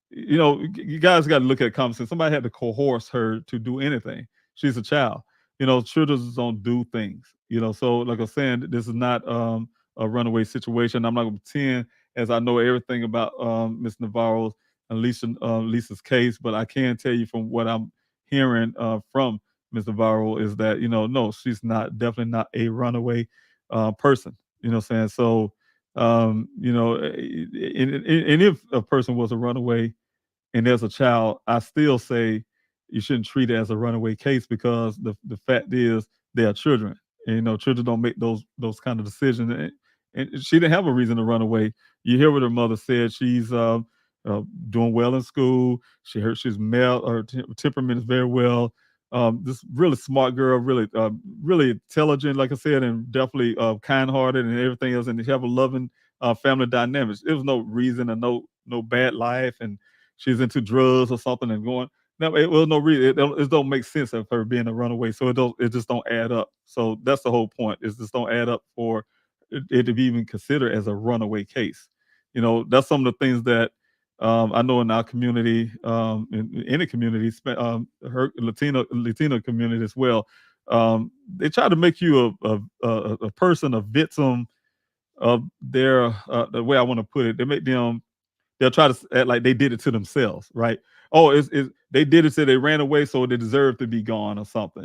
you guys got to look at common sense. Somebody had to coerce her to do anything. She's a child. Children don't do things. So like I'm saying, this is not a runaway situation. I'm not going to pretend as I know everything about Miss Navarro's and Lisa's case, but I can tell you from what I'm hearing from Miss Navarro is that no, she's not, definitely not a runaway person. You know what I'm saying? So and if a person was a runaway and there's a child, I still say you shouldn't treat it as a runaway case because the fact is they are children. And, children don't make those kind of decisions. And she didn't have a reason to run away. You hear what her mother said. She's doing well in school. She's male. Her temperament is very well. This really smart girl, really intelligent, like I said, and definitely kind-hearted and everything else. And they have a loving family dynamics. There was no reason and no bad life, and she's into drugs or something and going. No, it was no reason. It don't make sense of her being a runaway. So it just don't add up. So that's the whole point. It just don't add up for it to be even considered as a runaway case. That's some of the things that I know in our community, in any community, her Latino community as well. They try to make you a person, a victim of their the way I want to put it. They'll try to act like they did it to themselves, right? Oh, they did it so they ran away, so they deserve to be gone or something.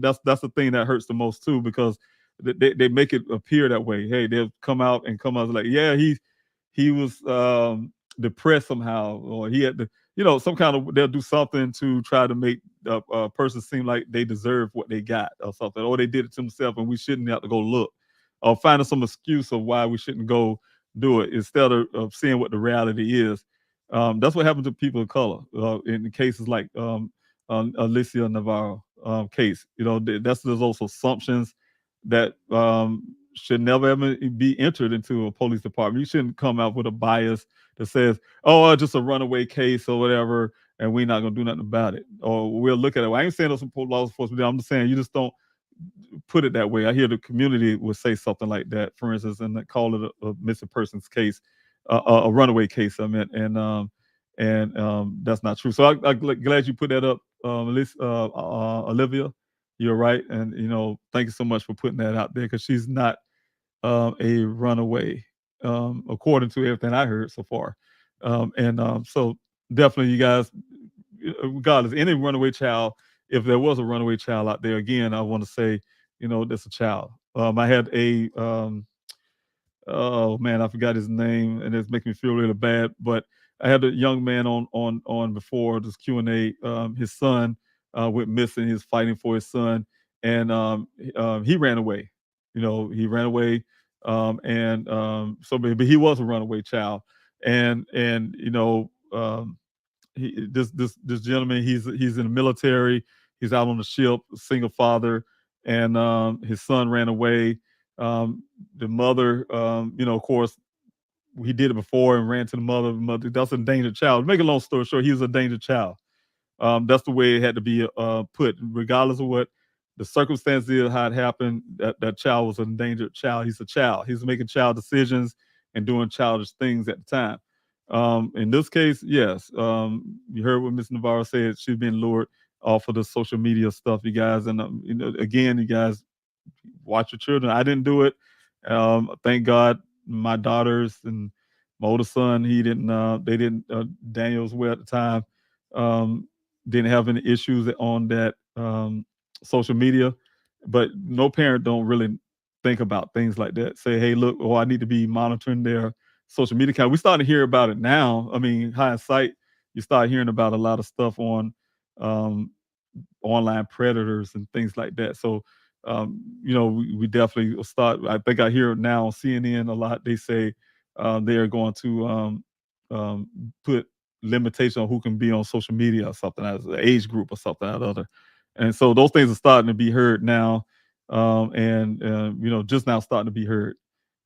That's the thing that hurts the most too, because they make it appear that way. Hey, they'll come out like, yeah, he was depressed somehow, or he had to, some kind of, they'll do something to try to make a person seem like they deserve what they got or something, or they did it to themselves and we shouldn't have to go look, or finding some excuse of why we shouldn't go do it instead of seeing what the reality is. That's what happened to people of color in cases like Alicia Navarro case. There's those assumptions that should never ever be entered into a police department. You shouldn't come out with a bias that says, "Oh, just a runaway case or whatever," and we're not gonna do nothing about it, or we'll look at it. Well, I ain't saying those laws are supposed to be. I'm just saying you just don't put it that way. I hear the community would say something like that, for instance, and they call it a missing persons case, a runaway case. I meant, and that's not true. So I'm glad you put that up, Olivia. You're right, and thank you so much for putting that out there because she's not a runaway, according to everything I heard so far, and so definitely, you guys, regardless, any runaway child, if there was a runaway child out there, again, I want to say, that's a child. I had oh man, I forgot his name, and it's making me feel really bad. But I had a young man on before this Q&A. His son went missing. He was fighting for his son, and he ran away. He ran away, but he was a runaway child, and this gentleman, he's in the military. He's out on the ship, single father, and his son ran away. The mother, of course, he did it before and ran to the mother. That's a endangered child. Make a long story short, he was a endangered child. That's the way it had to be put, regardless of what the circumstances is, how it happened. That child was an endangered child. He's a child. He's making child decisions and doing childish things at the time. In this case, yes, you heard what Miss Navarro said. She's been lured off of the social media stuff, you guys. And again, you guys, watch your children. I didn't do it. Thank God, my daughters and my older son, he didn't. They didn't. Daniel was well at the time. Didn't have any issues on that social media, but no parent don't really think about things like that. Say, hey, look, oh, I need to be monitoring their social media account. We starting to hear about it now. I mean, hindsight, you start hearing about a lot of stuff on um, online predators and things like that. So, we definitely will start. I think I hear now on CNN a lot. They say they are going to um, put limitation on who can be on social media or something as an age group or something or other. And so those things are starting to be heard now, and just now starting to be heard.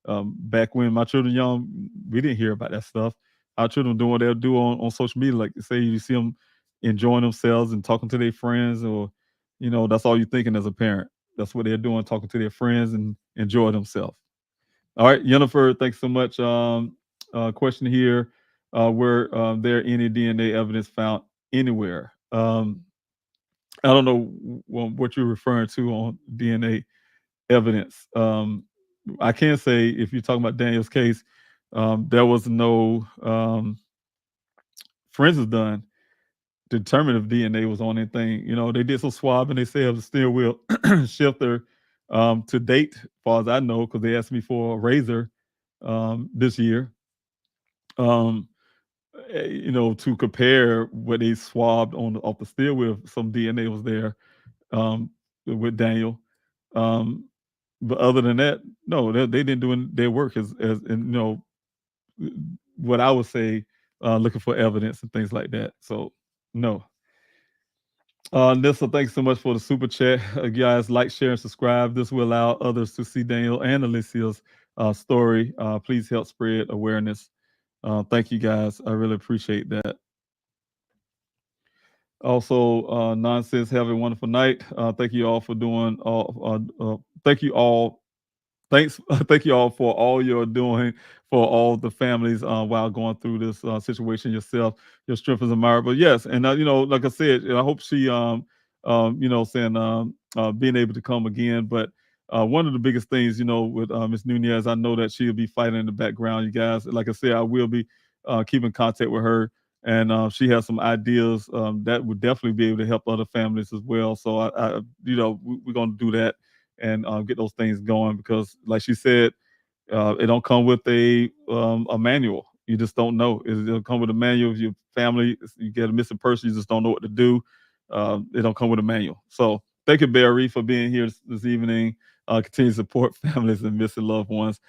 Back when my children were young, we didn't hear about that stuff. Our children doing what they'll do on social media, like say you see them enjoying themselves and talking to their friends, or that's all you're thinking as a parent. That's what they're doing, talking to their friends and enjoy themselves. All right, Jennifer, thanks so much. Question here: were there any DNA evidence found anywhere? I don't know what you're referring to on DNA evidence. I can say if you're talking about Daniel's case, there was no forensics done to determine if DNA was on anything. They did some swab and they say it was a steering wheel shifter. To date, as far as I know, because they asked me for a razor this year. Um, to compare what they swabbed off the steering wheel, some DNA was there with Daniel. Um, but other than that, no, they didn't do their work as and what I would say, looking for evidence and things like that. So no. Nissa, thanks so much for the super chat. Guys, like, share, and subscribe. This will allow others to see Daniel and Alicia's story. Please help spread awareness. Thank you, guys. I really appreciate that. Also, nonsense. Have a wonderful night. Thank you all for doing all. Thank you all. Thanks. Thank you all for all you're doing for all the families while going through this situation yourself. Your strength is admired. But yes, and like I said, I hope she, saying being able to come again. But one of the biggest things, with Miss Nunez, I know that she'll be fighting in the background. You guys, like I said, I will be keeping contact with her, and she has some ideas that would definitely be able to help other families as well. So we're going to do that and get those things going because, like she said, it don't come with a manual. You just don't know. It'll come with a manual. If your family, you get a missing person, you just don't know what to do. It don't come with a manual. So thank you, Barry, for being here this evening. Continue to support families and missing loved ones.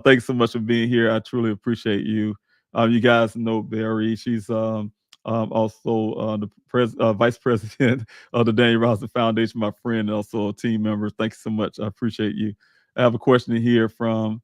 Thanks so much for being here. I truly appreciate you. You guys know Barry. She's also the vice president of the Daniel Robinson Foundation, my friend, and also a team member. Thank you so much. I appreciate you. I have a question here from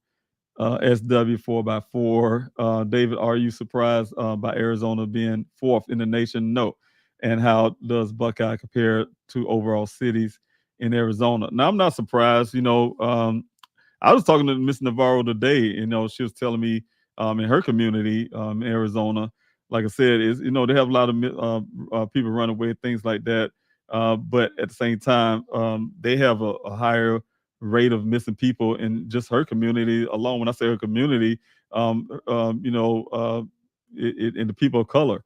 SW 4x4. David, are you surprised by Arizona being fourth in the nation? No. And how does Buckeye compare to overall cities in Arizona? Now, I'm not surprised. I was talking to Miss Navarro today. She was telling me in her community in Arizona, like I said, is they have a lot of people run away, things like that. But at the same time, they have a higher rate of missing people in just her community alone. When I say her community, in the people of color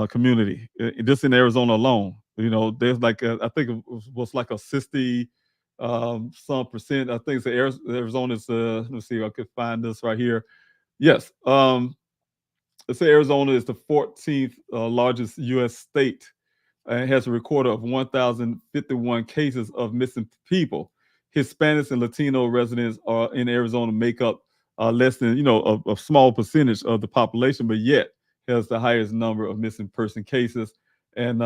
community, just in Arizona alone, there's like I think it was like a 60 some percent. I think it's Arizona's. Let me see if I could find this right here. Yes. let's say Arizona is the 14th largest U.S. state and has a record of 1,051 cases of missing people. Hispanics and Latino residents are in Arizona make up less than a small percentage of the population, but yet has the highest number of missing person cases. And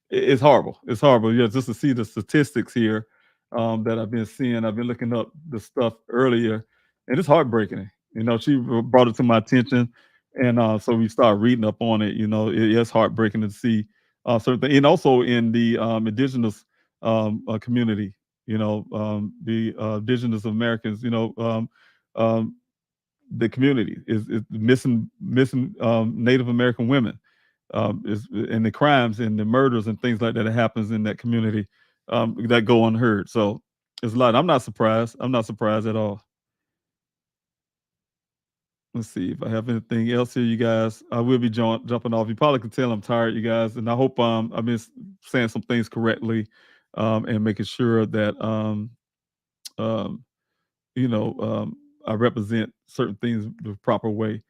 it's horrible. It's horrible. Yeah, just to see the statistics here that I've been seeing. I've been looking up the stuff earlier, and it's heartbreaking. She brought it to my attention, and so we started reading up on it. It's heartbreaking to see certain things, and also in the indigenous community. The indigenous Americans. Um, the community is missing Native American women and the crimes and the murders and things like that that happens in that community that go unheard. So it's a lot. I'm not surprised. I'm not surprised at all. Let's see if I have anything else here, you guys. I will be jumping off. You probably can tell I'm tired, you guys, and I hope I've been saying some things correctly and making sure that um, you know I represent certain things the proper way.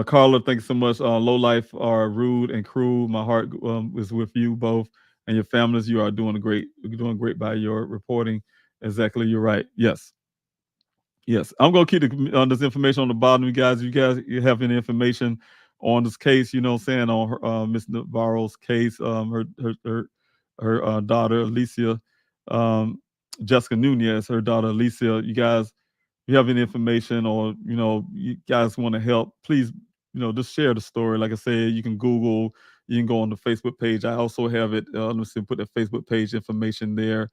Carla, thanks so much. Low life are rude and cruel. My heart is with you both and your families. You are doing great. You're doing great by your reporting. Exactly, you're right. Yes, yes. I'm gonna keep this information on the bottom. You have any information on this case? What I'm saying on Miss Navarro's case. Her daughter Alicia, um, Jessica Nunez, her daughter Alicia. You guys you have any information or you guys want to help, please just share the story. Like I said, you can Google, you can go on the Facebook page. I also have it. Let me see, put the Facebook page information there,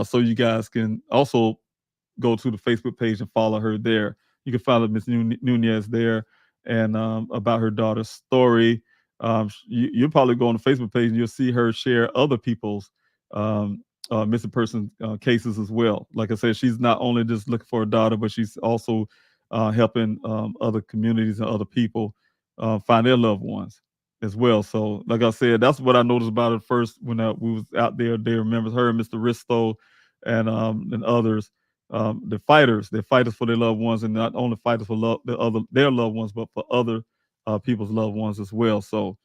so you guys can also go to the Facebook page and follow her there. You can follow Miss Nunez there and about her daughter's story. You'll probably go on the Facebook page and you'll see her share other people's um, missing person cases as well. Like I said, she's not only just looking for a daughter, but she's also helping other communities and other people find their loved ones as well. So, like I said, that's what I noticed about it first when we was out there. They remembers her, Mr. Risto, and others. They're fighters for their loved ones, and not only fighters for their loved ones, but for other people's loved ones as well. So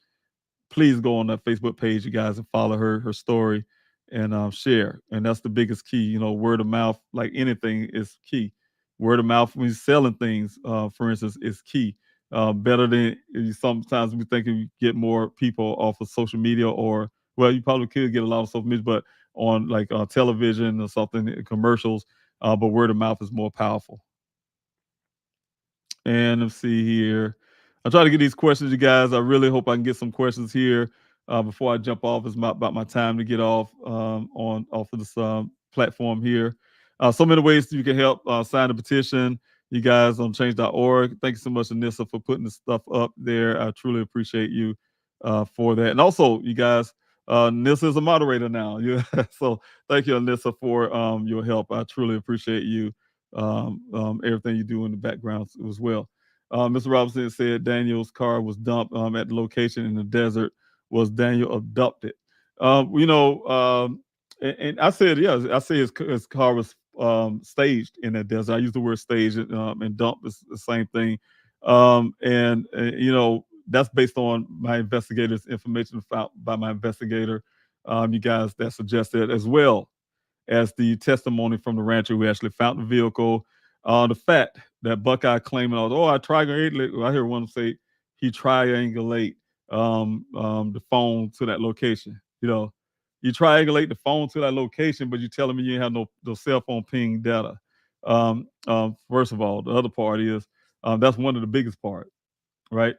please go on that Facebook page, you guys, and follow her story and share. And that's the biggest key. Word of mouth, like anything, is key. Word of mouth when you're selling things, for instance, is key. Better than sometimes we think you get more people off of social media, or well, you probably could get a lot of social media, but on like television or something, commercials. But word of mouth is more powerful. And let's see here. I'll try to get these questions, you guys. I really hope I can get some questions here before I jump off. It's about my time to get off of this platform here. So many ways you can help. Sign the petition, you guys, on change.org. Thank you so much, Anissa, for putting this stuff up there. I truly appreciate you for that. And also, you guys, Anissa is a moderator now. Yeah. So thank you, Anissa, for your help. I truly appreciate you, everything you do in the background as well. Mr. Robinson said Daniel's car was dumped at the location in the desert. Was Daniel abducted? And I said, yeah, I say his car was staged in that desert. I use the word staged, and dump is the same thing. That's based on my investigators' information found by my investigator. You guys that suggested as well as the testimony from the rancher who actually found the vehicle. The fact that Buckeye claiming, I triangulate. I hear one say he triangulate the phone to that location. You triangulate the phone to that location, but you telling me you ain't have no cell phone ping data. First of all, the other part is that's one of the biggest parts, right?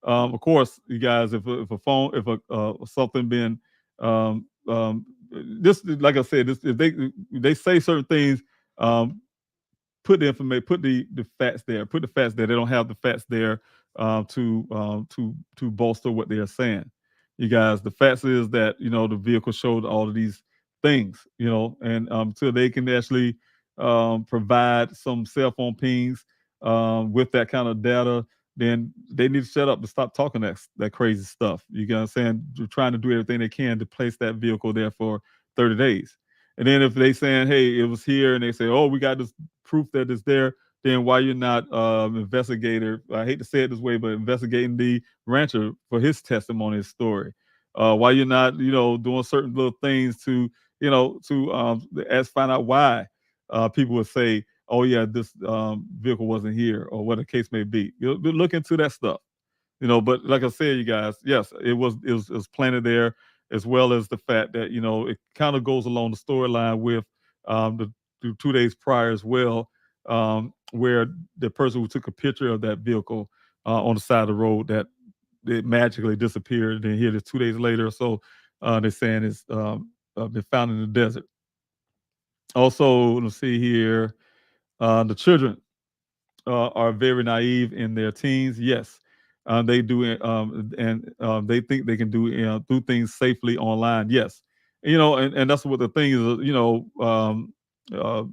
Of course, you guys, if a phone, if a something been this, like I said, this, if they say certain things, um, put the information, put the facts there, put the facts there. They don't have the facts there to bolster what they are saying. You guys, the facts is that the vehicle showed all of these things, and until they can actually provide some cell phone pings with that kind of data, then they need to shut up and stop talking that crazy stuff. You get what I'm saying? They're trying to do everything they can to place that vehicle there for 30 days. And then if they saying, hey, it was here, and they say, oh, we got this proof that it's there, then why you're not investigator? I hate to say it this way, but investigating the rancher for his testimony, his story. Why you're not, doing certain little things to, as find out why people would say, "Oh yeah, this vehicle wasn't here," or what the case may be. Look into that stuff. But like I said, you guys, yes, it was planted there, as well as the fact that it kind of goes along the storyline with the 2 days prior as well, where the person who took a picture of that vehicle on the side of the road, that it magically disappeared, and then here it is 2 days later or so, they're saying it's been found in the desert. Also, let's see here, the children are very naive in their teens. Yes, they do, and they think they can do things safely online. Yes, and that's what the thing is. Uh,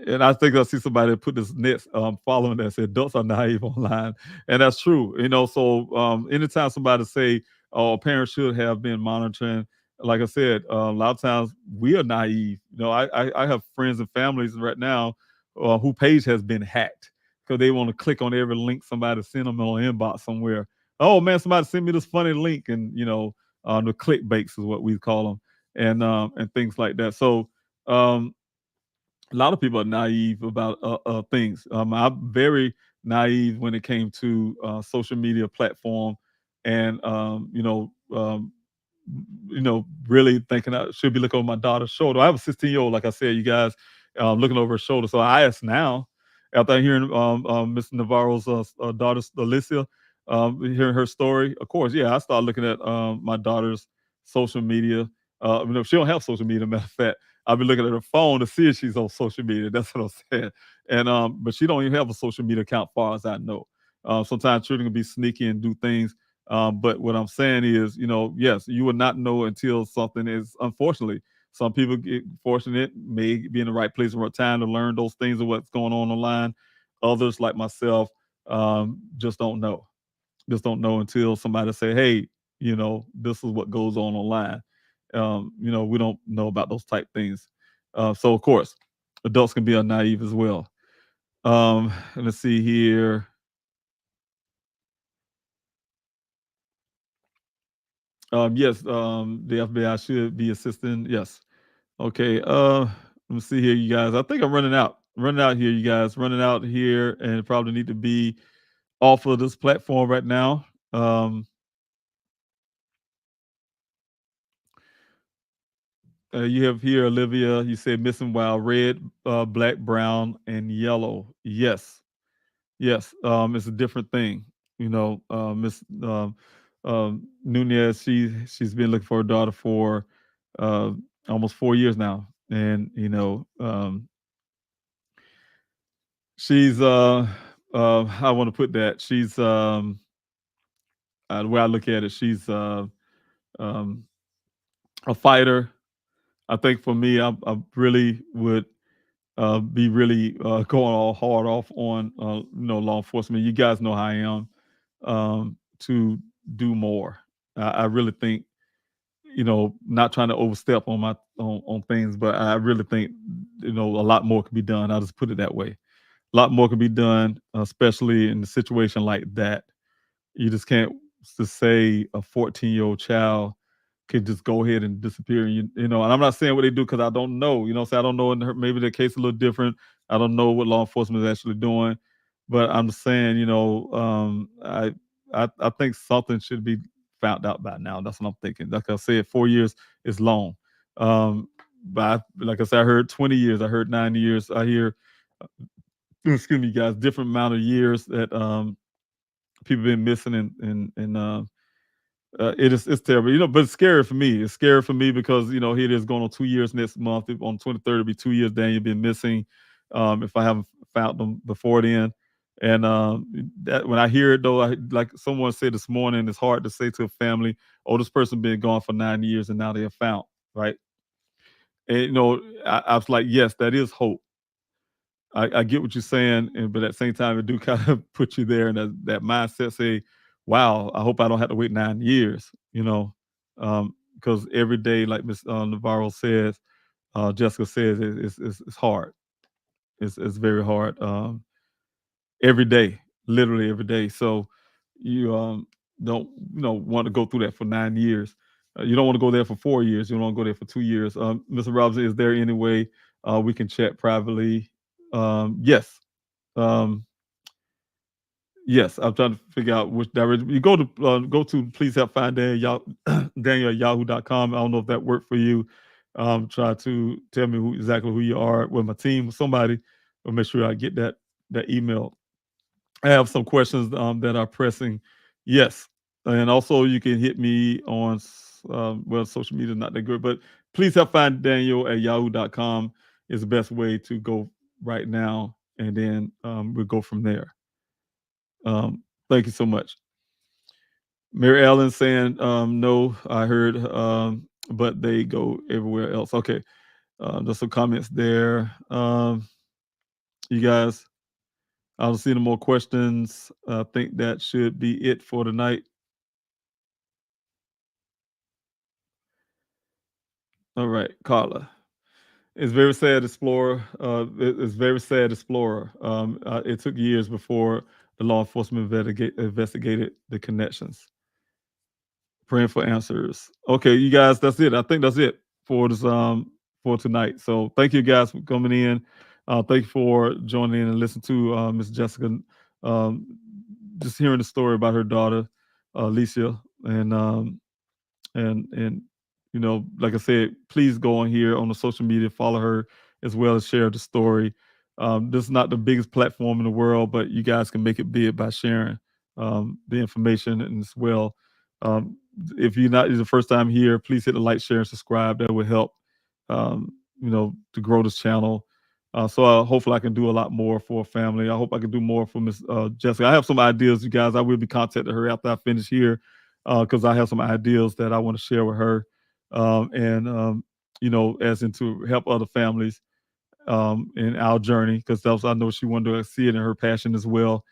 and I think I see somebody put this next following that said adults are naive online, and that's true. So anytime somebody say, "Oh, parents should have been monitoring," like I said, a lot of times we are naive. I have friends and families right now who page has been hacked because they want to click on every link somebody sent them on inbox somewhere. Oh man, somebody sent me this funny link, and the clickbaits is what we call them, and things like that. So. A lot of people are naive about things. I'm very naive when it came to social media platform, and really thinking I should be looking over my daughter's shoulder. I have a 16-year-old, like I said, you guys, looking over her shoulder. So I ask now, after hearing Mr. Navarro's daughter, Alicia, hearing her story, of course, yeah, I started looking at my daughter's social media. She don't have social media, matter of fact. I've been looking at her phone to see if she's on social media. That's what I'm saying. And but she don't even have a social media account, far as I know. Sometimes children can be sneaky and do things, but what I'm saying is, yes, you will not know until something is, unfortunately, some people get fortunate, may be in the right place and right time to learn those things of what's going on online. Others, like myself, just don't know. Just don't know until somebody say, "Hey, this is what goes on online." We don't know about those type things. So, of course, adults can be naive as well. Let's see here. Yes, the FBI should be assisting. Yes. Okay. Let me see here, you guys. I think I'm running out. Running out here, you guys. Running out here, and probably need to be off of this platform right now. You have here, Olivia. You said missing wild red, black, brown, and yellow. Yes, yes. It's a different thing. Miss Núñez. She's been looking for her daughter for uh, almost 4 years now, and she's I want to put that she's the way I look at it, she's um, a fighter. I think for me, I really would be really going all hard off on law enforcement. You guys know how I am, to do more. I really think, not trying to overstep on my on things, but I really think a lot more could be done. I'll just put it that way. A lot more could be done, especially in a situation like that. You just can't just say a 14-year-old child could just go ahead and disappear. And I'm not saying what they do because I don't know. So I don't know. Maybe the case is a little different. I don't know what law enforcement is actually doing, but I'm saying, I think something should be found out by now. That's what I'm thinking. Like I said, 4 years is long. But like I said, I heard 20 years. I heard 9 years. I hear, excuse me, guys, different amount of years that people been missing, and it's terrible, but it's scary for me. It's scary for me because here it is going on 2 years next month. On 23rd, it'll be 2 years. Daniel been missing. If I haven't found them before then, and that when I hear it though, like someone said this morning, it's hard to say to a family, "Oh, this person been gone for 9 years and now they are found." Right? And I was like, yes, that is hope. I get what you're saying, but at the same time, it do kind of put you there, and that mindset say, "Wow, I hope I don't have to wait 9 years." Because every day, like Miss Navarro says, Jessica says, it's hard. It's very hard. every day, literally every day. So you don't want to go through that for 9 years. You don't want to go there for 4 years. You don't want to go there for 2 years. Mr. Robinson, is there any way we can chat privately? Yes. Um, yes, I'm trying to figure out which direction. You go to please help find Daniel, Daniel at yahoo.com. I don't know if that worked for you. Try to tell me exactly who you are with my team or somebody. I'll make sure I get that email. I have some questions that are pressing. Yes. And also you can hit me on social media is not that good, but please help find Daniel at yahoo.com is the best way to go right now. And then we'll go from there. Thank you so much. Mary Ellen saying, no, I heard, but they go everywhere else. Okay. There's some comments there. You guys, I don't see no more questions. I think that should be it for tonight. All right, Carla. It's very sad, Explorer. It's very sad, Explorer. It took years before the law enforcement investigated the connections. Praying for answers. Okay, you guys, that's it. I think that's it for this for tonight. So thank you guys for coming in. Thank you for joining in and listening to Miss Jessica. Um, just hearing the story about her daughter, Alicia, and like I said, please go on here on the social media, follow her as well as share the story. This is not the biggest platform in the world, but you guys can make it big by sharing the information and as well. Um, if you're not the first time here, please hit the like, share, and subscribe. That will help, to grow this channel. Hopefully I can do a lot more for a family. I hope I can do more for Miss Jessica. I have some ideas, you guys. I will be contacting her after I finish here because I have some ideas that I want to share with her, as in to help other families in our journey, because I know she wanted to see it in her passion as well.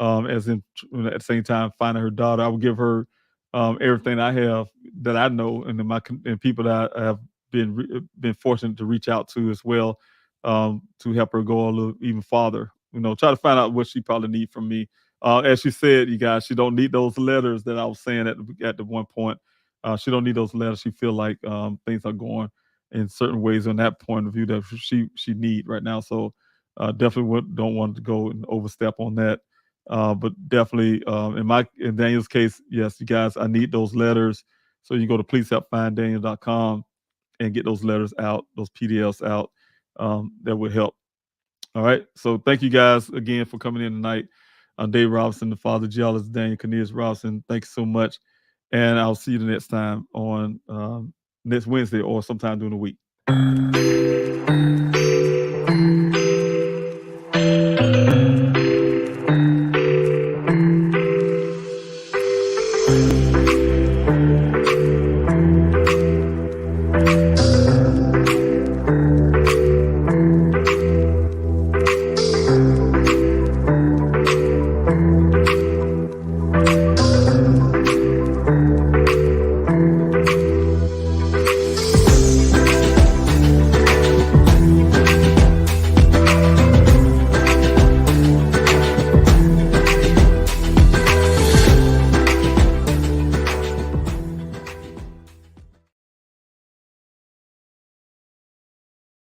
As in at the same time finding her daughter, I will give her everything I have that I know, and and people that I have been fortunate to reach out to as well, to help her go a little even farther. Try to find out what she probably need from me. As she said, you guys, she don't need those letters that I was saying at the one point. She don't need those letters. She feel like things are going in certain ways on that point of view that she need right now. So definitely don't want to go and overstep on that. But definitely in Daniel's case, yes, you guys, I need those letters. So you go to pleasehelpfinddaniel.com and get those letters out, those PDFs out. That would help. All right. So thank you guys again for coming in tonight. Dave Robinson, the father geologist, Daniel Cornelius Robinson. Thank you so much. And I'll see you the next time on next Wednesday or sometime during the week.